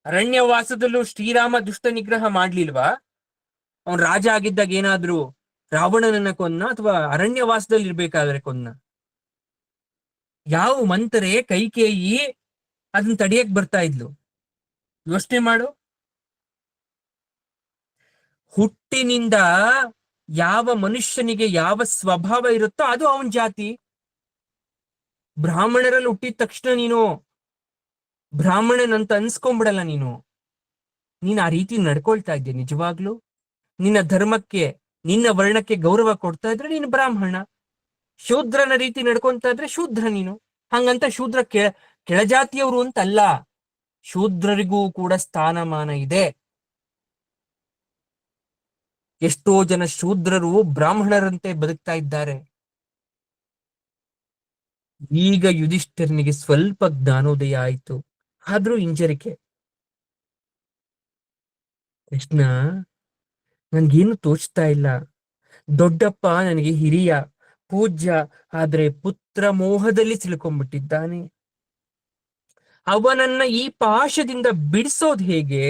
ಅರಣ್ಯವಾಸದಲ್ಲೂ ಶ್ರೀರಾಮ ದುಷ್ಟ ನಿಗ್ರಹ ಮಾಡ್ಲಿಲ್ವಾ? ಅವನ್ ರಾಜ ಆಗಿದ್ದಾಗ ಏನಾದ್ರು ರಾವಣನನ್ನ ಕೊಂದ ಅಥವಾ ಅರಣ್ಯವಾಸದಲ್ಲಿ ಇರ್ಬೇಕಾದ್ರೆ ಕೊಂದ? ಯಾವ ಮಂತ್ರೆ ಕೈಕೇಯಿ ಅದನ್ನ ತಡಿಯಕ್ ಬರ್ತಾ ಇದ್ಲು? ಯೋಚನೆ ಮಾಡು. ಹುಟ್ಟಿನಿಂದ ಯಾವ ಮನುಷ್ಯನಿಗೆ ಯಾವ ಸ್ವಭಾವ ಇರುತ್ತೋ ಅದು ಅವನ ಜಾತಿ. ಬ್ರಾಹ್ಮಣರಲ್ಲಿ ಹುಟ್ಟಿದ ತಕ್ಷಣ ನೀನು ಬ್ರಾಹ್ಮಣನಂತ ಅನ್ಸ್ಕೊಂಡ್ಬಿಡಲ್ಲ. ನೀನ್ ಆ ರೀತಿ ನಡ್ಕೊಳ್ತಾ ಇದ್ದೆ ನಿಜವಾಗ್ಲು? ನಿನ್ನ ಧರ್ಮಕ್ಕೆ, ನಿನ್ನ ವರ್ಣಕ್ಕೆ ಗೌರವ ಕೊಡ್ತಾ ಇದ್ರೆ ನೀನು ಬ್ರಾಹ್ಮಣ. ಶೂದ್ರನ ರೀತಿ ನಡ್ಕೊಂತಾ ಇದ್ರೆ ಶೂದ್ರ ನೀನು. ಹಂಗಂತ ಶೂದ್ರ ಕೆಳಜಾತಿಯವರು ಅಂತಲ್ಲ. ಶೂದ್ರರಿಗೂ ಕೂಡ ಸ್ಥಾನಮಾನ ಇದೆ. ಎಷ್ಟೋ ಜನ ಶೂದ್ರರು ಬ್ರಾಹ್ಮಣರಂತೆ ಬದುಕ್ತಾ ಇದ್ದಾರೆ. ಈಗ ಯುಧಿಷ್ಠಿರನಿಗೆ ಸ್ವಲ್ಪ ಜ್ಞಾನೋದಯ ಆಯ್ತು. ಆದ್ರೂ ಹಿಂಜರಿಕೆ. ಕೃಷ್ಣ, ನನ್ಗೇನು ತೋಚ್ತಾ ಇಲ್ಲ. ದೊಡ್ಡಪ್ಪ ನನಗೆ ಹಿರಿಯ, ಪೂಜ್ಯ, ಆದ್ರೆ ಪುತ್ರ ಮೋಹದಲ್ಲಿ ಸಿಲುಕೊಂಡ್ಬಿಟ್ಟಿದ್ದಾನೆ. ಅವನನ್ನ ಈ ಪಾಶದಿಂದ ಬಿಡಿಸೋದ್ ಹೇಗೆ?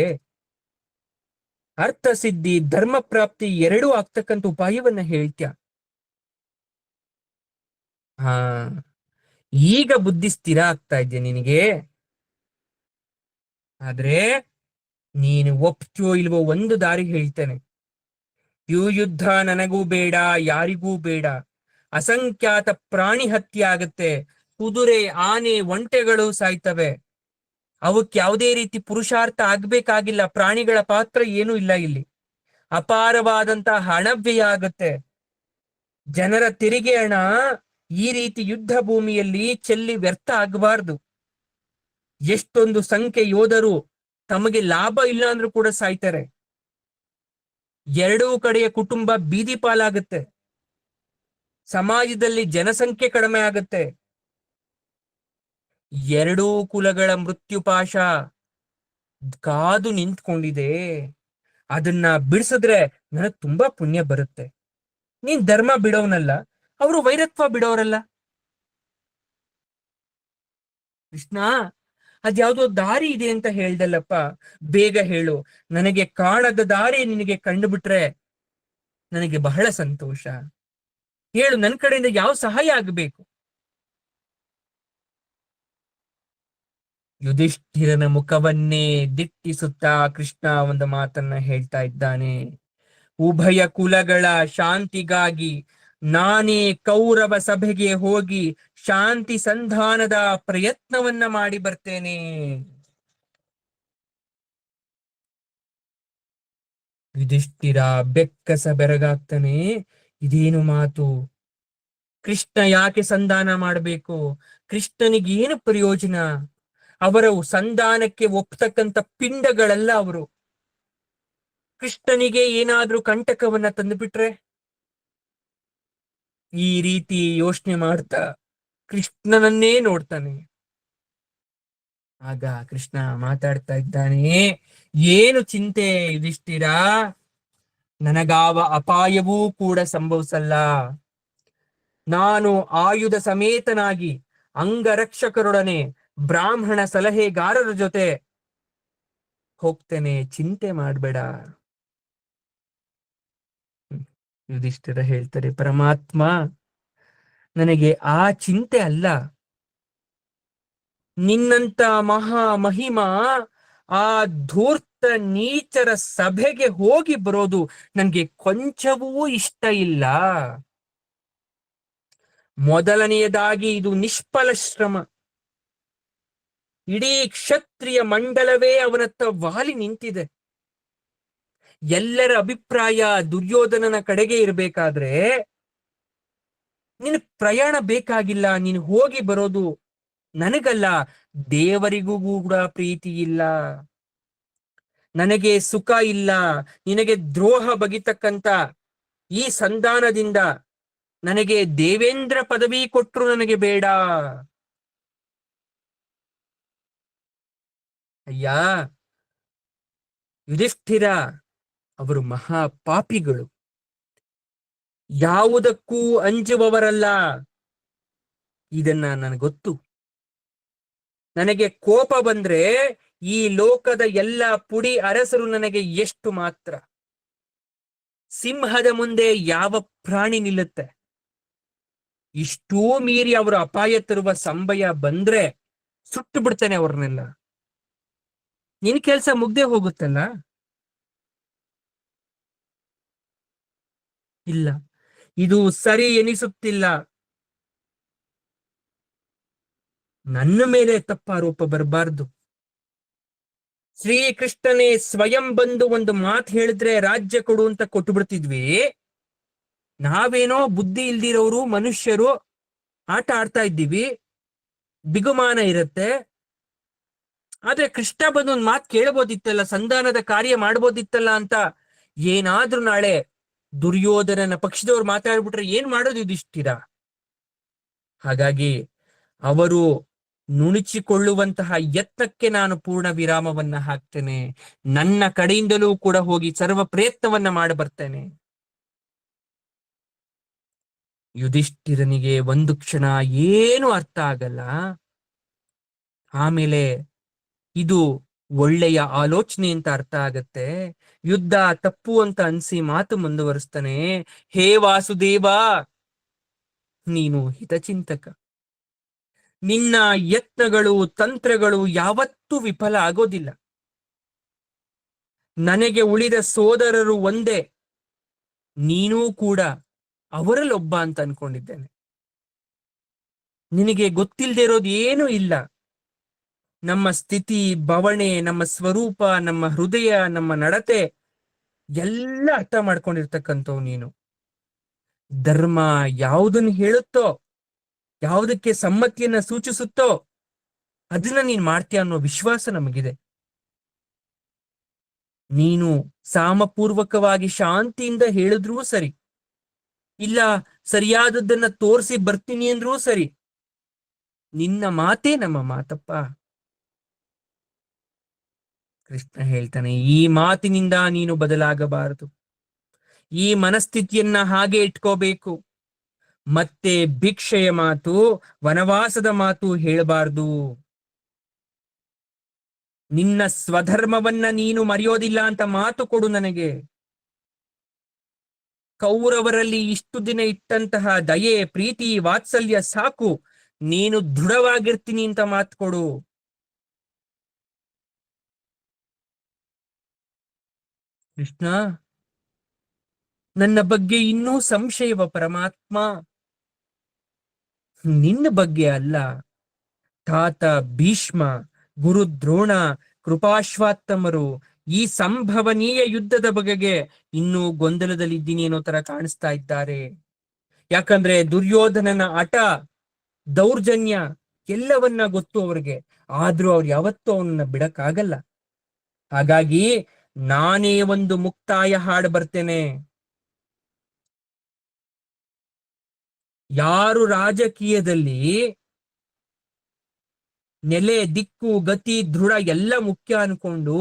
ಅರ್ಥ ಸಿದ್ಧಿ ಧರ್ಮ ಪ್ರಾಪ್ತಿ ಎರಡೂ ಆಗ್ತಕ್ಕಂಥ ಉಪಾಯವನ್ನ ಹೇಳ್ತ್ಯ. ಹಾ, ಈಗ ಬುದ್ಧಿ ಸ್ಥಿರ ಆಗ್ತಾ ಇದೆಯಾ ನಿನಗೆ? ಆದ್ರೆ ನೀನು ಒಪ್ತೋ ಇಲ್ವೋ ಒಂದು ದಾರಿ ಹೇಳ್ತೇನೆ. ಯುದ್ಧ ನನಗೂ ಬೇಡ, ಯಾರಿಗೂ ಬೇಡ. ಅಸಂಖ್ಯಾತ ಪ್ರಾಣಿ ಹತ್ಯೆ ಆಗತ್ತೆ. ಕುದುರೆ, ಆನೆ, ಒಂಟೆಗಳು ಸಾಯ್ತವೆ. ಅವಕ್ಕೆ ಯಾವುದೇ ರೀತಿ ಪುರುಷಾರ್ಥ ಆಗ್ಬೇಕಾಗಿಲ್ಲ. ಪ್ರಾಣಿಗಳ ಪಾತ್ರ ಏನೂ ಇಲ್ಲ ಇಲ್ಲಿ. ಅಪಾರವಾದಂತಹ ಹಣವ್ಯಯ ಆಗತ್ತೆ. ಜನರ ತೆರಿಗೆ ಹಣ ಈ ರೀತಿ ಯುದ್ಧ ಭೂಮಿಯಲ್ಲಿ ಚೆಲ್ಲಿ ವ್ಯರ್ಥ ಆಗಬಾರ್ದು. ಎಷ್ಟೊಂದು ಸಂಖ್ಯೆ ಯೋಧರು ತಮಗೆ ಲಾಭ ಇಲ್ಲ ಅಂದ್ರೂ ಕೂಡ ಸಾಯ್ತಾರೆ. ಎರಡೂ ಕಡೆಯ ಕುಟುಂಬ ಬೀದಿ ಪಾಲಾಗುತ್ತೆ. ಸಮಾಜದಲ್ಲಿ ಜನಸಂಖ್ಯೆ ಕಡಿಮೆ ಆಗುತ್ತೆ. ಎರಡೂ ಕುಲಗಳ ಮೃತ್ಯುಪಾಶ ಕಾದು ನಿಂತ್ಕೊಂಡಿದೆ. ಅದನ್ನ ಬಿಡಿಸಿದ್ರೆ ನನಗ್ ತುಂಬಾ ಪುಣ್ಯ ಬರುತ್ತೆ. ನೀನ್ ಧರ್ಮ ಬಿಡೋನಲ್ಲ, ಅವರು ವೈರತ್ವ ಬಿಡೋರಲ್ಲ. ಕೃಷ್ಣ, ಅದ್ಯಾವುದೋ ದಾರಿ ಇದೆ ಅಂತ ಹೇಳ್ದಲ್ಲಪ್ಪ, ಬೇಗ ಹೇಳು. ನನಗೆ ಕಾಣದ ದಾರಿ ನಿನಗೆ ಕಂಡುಬಿಟ್ರೆ ನನಗೆ ಬಹಳ ಸಂತೋಷ. ಹೇಳು, ನನ್ನ ಕಡೆಯಿಂದ ಯಾವ ಸಹಾಯ ಆಗಬೇಕು? ಯುಧಿಷ್ಠಿರನ ಮುಖವನ್ನೇ ದಿಟ್ಟಿಸುತ್ತಾ ಕೃಷ್ಣ ಒಂದು ಮಾತನ್ನ ಹೇಳ್ತಾ ಇದ್ದಾನೆ. ಉಭಯ ಕುಲಗಳ ಶಾಂತಿಗಾಗಿ ನಾನೇ ಕೌರವ ಸಭೆಗೆ ಹೋಗಿ ಶಾಂತಿ ಸಂಧಾನದ ಪ್ರಯತ್ನವನ್ನ ಮಾಡಿ ಬರ್ತೇನೆ. ಯುಧಿಷ್ಠಿರ ಬೆಕ್ಕಸ ಬೆರಗಾಗ್ತಾನೆ. ಇದೇನು ಮಾತು? ಕೃಷ್ಣ ಯಾಕೆ ಸಂಧಾನ ಮಾಡಬೇಕು? ಕೃಷ್ಣನಿಗೆ ಏನು ಪ್ರಯೋಜನ? ಅವರ ಸಂಧಾನಕ್ಕೆ ಒಪ್ತಕ್ಕಂಥ ಪಿಂಡಗಳೆಲ್ಲ ಅವರು. ಕೃಷ್ಣನಿಗೆ ಏನಾದ್ರೂ ಕಂಟಕವನ್ನ ತಂದುಬಿಟ್ರೆ? ಈ ರೀತಿ ಯೋಚನೆ ಮಾಡ್ತಾ ಕೃಷ್ಣನನ್ನೇ ನೋಡ್ತಾನೆ. ಆಗ ಕೃಷ್ಣ ಮಾತಾಡ್ತಾ ಇದ್ದಾನೆ. ಏನು ಚಿಂತೆ ಯುಧಿಷ್ಠಿರ, ನನಗಾವ ಅಪಾಯವೂ ಕೂಡ ಸಂಭವಿಸಲ್ಲ. ನಾನು ಆಯುಧ ಸಮೇತನಾಗಿ ಅಂಗರಕ್ಷಕರೊಡನೆ ಬ್ರಾಹ್ಮಣ ಸಲಹೆಗಾರರ ಜೊತೆ ಹೋಗ್ತೇನೆ, ಚಿಂತೆ ಮಾಡ್ಬೇಡ. ಯುಧಿಷ್ಠಿರ ಹೇಳ್ತಾರೆ, ಪರಮಾತ್ಮ, ನನಗೆ ಆ ಚಿಂತೆ ಅಲ್ಲ. ನಿನ್ನಂತ ಮಹಾ ಮಹಿಮಾ ಆ ಧೂರ್ತ ನೀಚರ ಸಭೆಗೆ ಹೋಗಿ ಬರೋದು ನನ್ಗೆ ಕೊಂಚವೂ ಇಷ್ಟ ಇಲ್ಲ. ಮೊದಲನೆಯದಾಗಿ ಇದು ನಿಷ್ಫಲ ಶ್ರಮ. ಇಡೀ ಕ್ಷತ್ರಿಯ ಮಂಡಲವೇ ಅವನತ್ತ ವಾಲಿ ನಿಂತಿದೆ. ಎಲ್ಲರ ಅಭಿಪ್ರಾಯ ದುರ್ಯೋಧನನ ಕಡೆಗೆ ಇರಬೇಕಾದ್ರೆ ನಿನ್ ಪ್ರಯಾಣ ಬೇಕಾಗಿಲ್ಲ. ನೀನು ಹೋಗಿ ಬರೋದು ನನಗಲ್ಲ, ದೇವರಿಗೂ ಕೂಡ ಪ್ರೀತಿ ಇಲ್ಲ. ನನಗೆ ಸುಖ ಇಲ್ಲ. ನಿನಗೆ ದ್ರೋಹ ಬಗೆತಕ್ಕಂತ ಈ ಸಂಧಾನದಿಂದ ನನಗೆ ದೇವೇಂದ್ರ ಪದವಿ ಕೊಟ್ರು ನನಗೆ ಬೇಡ. ಅಯ್ಯ ಯುಧಿಷ್ಠಿರ, ಅವರು ಮಹಾ ಪಾಪಿಗಳು, ಯಾವುದಕ್ಕೂ ಅಂಜುವವರಲ್ಲ. ಇದನ್ನ ನನಗೊತ್ತು. ನನಗೆ ಕೋಪ ಬಂದ್ರೆ ಈ ಲೋಕದ ಎಲ್ಲ ಪುಡಿ ಅರಸರು ನನಗೆ ಎಷ್ಟು ಮಾತ್ರ. ಸಿಂಹದ ಮುಂದೆ ಯಾವ ಪ್ರಾಣಿ ನಿಲ್ಲುತ್ತೆ? ಇಷ್ಟೂ ಮೀರಿ ಅವರು ಅಪಾಯ ತರುವ ಸಂಭಯ ಬಂದ್ರೆ ಸುಟ್ಟು ಬಿಡ್ತೇನೆ ಅವ್ರನ್ನೆಲ್ಲ. ನಿನ್ ಕೆಲ್ಸ ಮುಗ್ದೆ ಹೋಗುತ್ತಲ್ಲ. ಇಲ್ಲ, ಇದು ಸರಿ ಎನಿಸುತ್ತಿಲ್ಲ. ನನ್ನ ಮೇಲೆ ತಪ್ಪಾರೋಪ ಬರಬಾರ್ದು. ಶ್ರೀಕೃಷ್ಣನೇ ಸ್ವಯಂ ಬಂದು ಒಂದು ಮಾತು ಹೇಳಿದ್ರೆ ರಾಜ್ಯ ಕೊಡು ಅಂತ ಕೊಟ್ಟು ಬಿಡ್ತಿದ್ವಿ. ನಾವೇನೋ ಬುದ್ಧಿ ಇಲ್ದಿರೋರು ಮನುಷ್ಯರು ಆಟ ಆಡ್ತಾ ಇದ್ದೀವಿ, ಬಿಗುಮಾನ ಇರುತ್ತೆ. ಆದ್ರೆ ಕೃಷ್ಣ ಬಂದು ಒಂದ್ ಮಾತು ಕೇಳಬಹುದಿತ್ತಲ್ಲ, ಸಂಧಾನದ ಕಾರ್ಯ ಮಾಡ್ಬೋದಿತ್ತಲ್ಲ ಅಂತ. ಏನಾದ್ರೂ ನಾಳೆ ದುರ್ಯೋಧನನ ಪಕ್ಷದವ್ರು ಮಾತಾಡ್ಬಿಟ್ರೆ ಏನ್ ಮಾಡೋದು ಯುಧಿಷ್ಠಿರ? ಹಾಗಾಗಿ ಅವರು ನುಣುಚಿಕೊಳ್ಳುವಂತಹ ಯತ್ನಕ್ಕೆ ನಾನು ಪೂರ್ಣ ವಿರಾಮವನ್ನ ಹಾಕ್ತೇನೆ. ನನ್ನ ಕಡೆಯಿಂದಲೂ ಕೂಡ ಹೋಗಿ ಸರ್ವ ಪ್ರಯತ್ನವನ್ನ ಮಾಡಿ ಬರ್ತೇನೆ. ಯುಧಿಷ್ಠಿರನಿಗೆ ಒಂದು ಕ್ಷಣ ಏನು ಅರ್ಥ ಆಗಲ್ಲ. ಆಮೇಲೆ ಇದು ಒಳ್ಳೆಯ ಆಲೋಚನೆ ಅಂತ ಅರ್ಥ ಆಗತ್ತೆ. ಯುದ್ಧ ತಪ್ಪು ಅಂತ ಅನ್ಸಿ ಮಾತು ಮುಂದುವರಿಸ್ತಾನೆ. ಹೇ ವಾಸುದೇವ, ನೀನು ಹಿತಚಿಂತಕ. ನಿನ್ನ ಯತ್ನಗಳು ತಂತ್ರಗಳು ಯಾವತ್ತೂ ವಿಫಲ ಆಗೋದಿಲ್ಲ. ನನಗೆ ಉಳಿದ ಸೋದರರು ಒಂದೇ, ನೀನೂ ಕೂಡ ಅವರಲ್ಲೊಬ್ಬ ಅಂತ ಅನ್ಕೊಂಡಿದ್ದೇನೆ. ನಿನಗೆ ಗೊತ್ತಿಲ್ಲದೆ ಇರೋದು ಏನೂ ಇಲ್ಲ. ನಮ್ಮ ಸ್ಥಿತಿ ಬವಣೆ, ನಮ್ಮ ಸ್ವರೂಪ, ನಮ್ಮ ಹೃದಯ, ನಮ್ಮ ನಡತೆ ಎಲ್ಲ ಅರ್ಥ ಮಾಡ್ಕೊಂಡಿರ್ತಕ್ಕಂಥವು ನೀನು. ಧರ್ಮ ಯಾವುದನ್ನು ಹೇಳುತ್ತೋ, ಯಾವುದಕ್ಕೆ ಸಮ್ಮತಿಯನ್ನ ಸೂಚಿಸುತ್ತೋ ಅದನ್ನ ನೀನ್ ಮಾಡ್ತೀಯ ಅನ್ನೋ ವಿಶ್ವಾಸ ನಮಗಿದೆ. ನೀನು ಸಾಮಪೂರ್ವಕವಾಗಿ ಶಾಂತಿಯಿಂದ ಹೇಳಿದ್ರೂ ಸರಿ, ಇಲ್ಲ ಸರಿಯಾದದ್ದನ್ನ ತೋರಿಸಿ ಬರ್ತೀನಿ ಅಂದ್ರೂ ಸರಿ, ನಿನ್ನ ಮಾತೇ ನಮ್ಮ ಮಾತಪ್ಪ. ಕೃಷ್ಣ ಹೇಳ್ತಾನೆ, ಈ ಮಾತಿನಿಂದ ನೀನು ಬದಲಾಗಬಾರದು, ಈ ಮನಸ್ಥಿತಿಯನ್ನ ಹಾಗೆ ಇಟ್ಕೋಬೇಕು. ಮತ್ತೆ ಭಿಕ್ಷೆಯ ಮಾತು, ವನವಾಸದ ಮಾತು ಹೇಳಬಾರ್ದು. ನಿನ್ನ ಸ್ವಧರ್ಮವನ್ನ ನೀನು ಮರೆಯೋದಿಲ್ಲ ಅಂತ ಮಾತು ಕೊಡು ನನಗೆ. ಕೌರವರಲ್ಲಿ ಇಷ್ಟು ದಿನ ಇಟ್ಟಂತಹ ದಯೆ, ಪ್ರೀತಿ, ವಾತ್ಸಲ್ಯ ಸಾಕು, ನೀನು ದೃಢವಾಗಿರ್ತೀನಿ ಅಂತ ಮಾತು ಕೊಡು. ಕೃಷ್ಣ, ನನ್ನ ಬಗ್ಗೆ ಇನ್ನೂ ಸಂಶಯವ ಪರಮಾತ್ಮ? ನಿನ್ನ ಬಗ್ಗೆ ಅಲ್ಲ, ತಾತ ಭೀಷ್ಮ, ಗುರು ದ್ರೋಣ, ಕೃಪಾಶ್ವಾತ್ತಮರು, ಈ ಸಂಭವನೀಯ ಯುದ್ಧದ ಬಗೆಗೆ ಇನ್ನೂ ಗೊಂದಲದಲ್ಲಿದ್ದೀನಿ ಅನ್ನೋ ತರ ಕಾಣಿಸ್ತಾ ಇದ್ದಾರೆ. ಯಾಕಂದ್ರೆ ದುರ್ಯೋಧನನ ಹಠ, ದೌರ್ಜನ್ಯ ಎಲ್ಲವನ್ನ ಗೊತ್ತು ಅವ್ರಿಗೆ, ಆದ್ರೂ ಅವ್ರು ಯಾವತ್ತೂ ಅವನನ್ನ ಬಿಡಕ್ಕಾಗಲ್ಲ. ಹಾಗಾಗಿ ನಾನೇ ಒಂದು ಮುಕ್ತಾಯ ಹಾಡು ಬರ್ತೇನೆ. ಯಾರು ರಾಜಕೀಯದಲ್ಲಿ ನೆಲೆ, ದಿಕ್ಕು, ಗತಿ, ದೃಢ ಎಲ್ಲ ಮುಖ್ಯ ಅನ್ಕೊಂಡು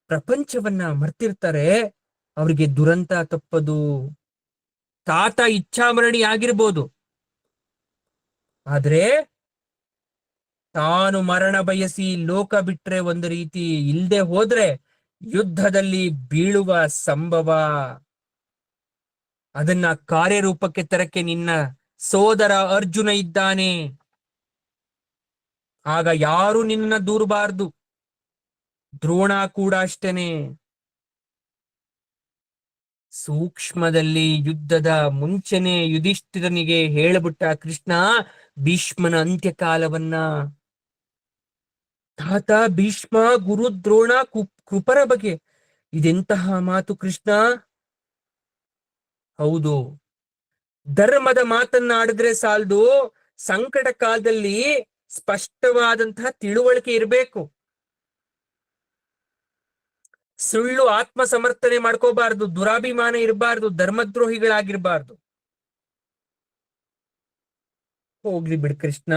ಪ್ರಪಂಚವನ್ನ ಮರ್ತಿರ್ತಾರೆ, ಅವ್ರಿಗೆ ದುರಂತ ತಪ್ಪದು. ತಾತ ಇಚ್ಛಾಮರಣಿ ಆಗಿರ್ಬೋದು, ಆದ್ರೆ ತಾನು ಮರಣ ಬಯಸಿ ಲೋಕ ಬಿಟ್ರೆ ಒಂದು ರೀತಿ, ಇಲ್ದೆ ಹೋದ್ರೆ ಯುದ್ಧದಲ್ಲಿ ಬೀಳುವ ಸಂಭವ. ಅದನ್ನ ಕಾರ್ಯರೂಪಕ್ಕೆ ತರಕ್ಕೆ ನಿನ್ನ ಸೋದರ ಅರ್ಜುನ ಇದ್ದಾನೆ. ಆಗ ಯಾರು ನಿನ್ನ ದೂರಬಾರ್ದು. ದ್ರೋಣ ಕೂಡ ಅಷ್ಟೇನೆ. ಸೂಕ್ಷ್ಮದಲ್ಲಿ ಯುದ್ಧದ ಮುಂಚೆನೆ ಯುಧಿಷ್ಠಿರನಿಗೆ ಹೇಳ್ಬಿಟ್ಟ ಕೃಷ್ಣ ಭೀಷ್ಮನ ಅಂತ್ಯಕಾಲವನ್ನ. ತಾತ ಭೀಷ್ಮ, ಗುರು ದ್ರೋಣ, ಕೃಪರ ಬಗ್ಗೆ ಇದೆಂತಹ ಮಾತು ಕೃಷ್ಣ? ಹೌದು, ಧರ್ಮದ ಮಾತನ್ನ ಆಡಿದ್ರೆ ಸಾಲದು, ಸಂಕಟ ಕಾಲದಲ್ಲಿ ಸ್ಪಷ್ಟವಾದಂತಹ ತಿಳುವಳಿಕೆ ಇರಬೇಕು. ಸುಳ್ಳು ಆತ್ಮ ಸಮರ್ಥನೆ ಮಾಡ್ಕೋಬಾರ್ದು, ದುರಾಭಿಮಾನ ಇರಬಾರ್ದು, ಧರ್ಮದ್ರೋಹಿಗಳಾಗಿರ್ಬಾರ್ದು. ಹೋಗ್ಲಿ ಬಿಡ್ ಕೃಷ್ಣ,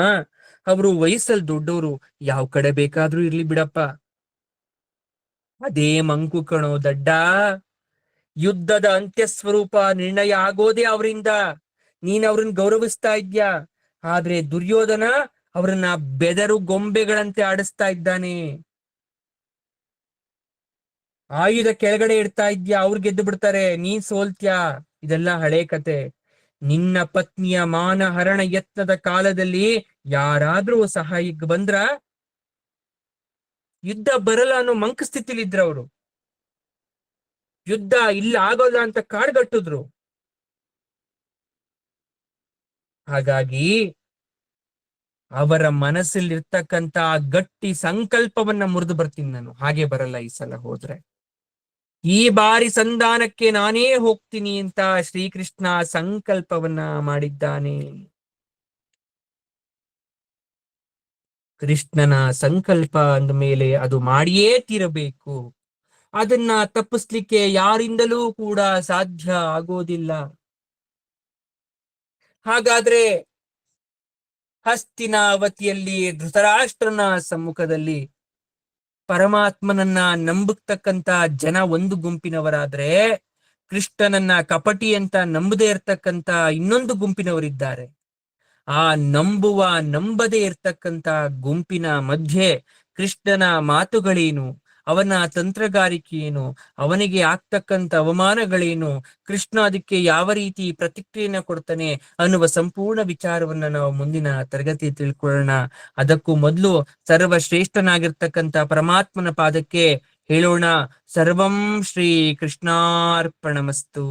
ಅವರು ವಯಸ್ಸಲ್ಲಿ ದೊಡ್ಡವರು, ಯಾವ ಕಡೆ ಬೇಕಾದ್ರೂ ಇರ್ಲಿ ಬಿಡಪ್ಪ. ಅದೇ ಮಂಕು ಕಣೋ ದಡ್ಡ. ಯುದ್ಧದ ಅಂತ್ಯ ಸ್ವರೂಪ ನಿರ್ಣಯ ಆಗೋದೇ ಅವರಿಂದ. ನೀನ್ ಅವ್ರನ್ನ ಗೌರವಿಸ್ತಾ ಇದ್ಯಾ, ಆದ್ರೆ ದುರ್ಯೋಧನ ಅವರನ್ನ ಬೆದರು ಗೊಂಬೆಗಳಂತೆ ಆಡಿಸ್ತಾ ಇದ್ದಾನೆ. ಆಯುಧ ಕೆಳಗಡೆ ಇಡ್ತಾ ಇದ್ಯಾ, ಅವ್ರು ಗೆದ್ದು ಬಿಡ್ತಾರೆ, ನೀನ್ ಸೋಲ್ತ್ಯಾ. ಇದೆಲ್ಲ ಹಳೆ ಕತೆ. ನಿನ್ನ ಪತ್ನಿಯ ಮಾನಹರಣ ಯತ್ನದ ಕಾಲದಲ್ಲಿ ಯಾರಾದ್ರೂ ಸಹಾಯಕ್ಕೆ ಬಂದ್ರ? ಯುದ್ಧ ಬರಲ್ಲ ಅನ್ನೋ ಮಂಕ ಸ್ಥಿತಿಲಿ ಇದ್ರ ಅವರು. ಯುದ್ಧ ಇಲ್ಲ ಆಗೋಲ್ಲ ಅಂತ ಕಾಡ್ಗಟ್ಟಿದ್ರು. ಹಾಗಾಗಿ ಅವರ ಮನಸ್ಸಲ್ಲಿರ್ತಕ್ಕಂತ ಗಟ್ಟಿ ಸಂಕಲ್ಪವನ್ನ ಮುರಿದು ಬರ್ತೀನಿ ನಾನು. ಹಾಗೆ ಬರಲ್ಲ ಈ ಸಲ ಹೋದ್ರೆ. ಈ ಬಾರಿ ಸಂಧಾನಕ್ಕೆ ನಾನೇ ಹೋಗ್ತೀನಿ ಅಂತ ಶ್ರೀಕೃಷ್ಣ ಸಂಕಲ್ಪವನ್ನ ಮಾಡಿದ್ದಾನೆ. ಕೃಷ್ಣನ ಸಂಕಲ್ಪ ಅಂದ ಮೇಲೆ ಅದು ಮಾಡಿಯೇ ತೀರಬೇಕು. ಅದನ್ನ ತಪ್ಪಿಸ್ಲಿಕ್ಕೆ ಯಾರಿಂದಲೂ ಕೂಡ ಸಾಧ್ಯ ಆಗೋದಿಲ್ಲ. ಹಾಗಾದ್ರೆ ಹಸ್ತಿನಾವತಿಯಲ್ಲಿ ಧೃತರಾಷ್ಟ್ರನ ಸಮ್ಮುಖದಲ್ಲಿ ಪರಮಾತ್ಮನನ್ನ ನಂಬತಕ್ಕಂತ ಜನ ಒಂದು ಗುಂಪಿನವರಾದ್ರೆ, ಕೃಷ್ಣನನ್ನ ಕಪಟಿ ಅಂತ ನಂಬದೇ ಇರ್ತಕ್ಕಂತ ಇನ್ನೊಂದು ಗುಂಪಿನವರಿದ್ದಾರೆ. ಆ ನಂಬುವ ನಂಬದೇ ಇರ್ತಕ್ಕಂತ ಗುಂಪಿನ ಮಧ್ಯೆ ಕೃಷ್ಣನ ಮಾತುಗಳೇನು, ಅವನ ತಂತ್ರಗಾರಿಕೆ ಏನು, ಅವನಿಗೆ ಆಗ್ತಕ್ಕಂಥ ಅವಮಾನಗಳೇನು, ಕೃಷ್ಣ ಅದಕ್ಕೆ ಯಾವ ರೀತಿ ಪ್ರತಿಕ್ರಿಯೆನ ಕೊಡ್ತಾನೆ ಅನ್ನುವ ಸಂಪೂರ್ಣ ವಿಚಾರವನ್ನ ನಾವು ಮುಂದಿನ ತರಗತಿ ತಿಳ್ಕೊಳ್ಳೋಣ. ಅದಕ್ಕೂ ಮೊದಲು ಸರ್ವಶ್ರೇಷ್ಠನಾಗಿರ್ತಕ್ಕಂಥ ಪರಮಾತ್ಮನ ಪಾದಕ್ಕೆ ಹೇಳೋಣ, ಸರ್ವಂ ಶ್ರೀ ಕೃಷ್ಣಾರ್ಪಣಮಸ್ತು.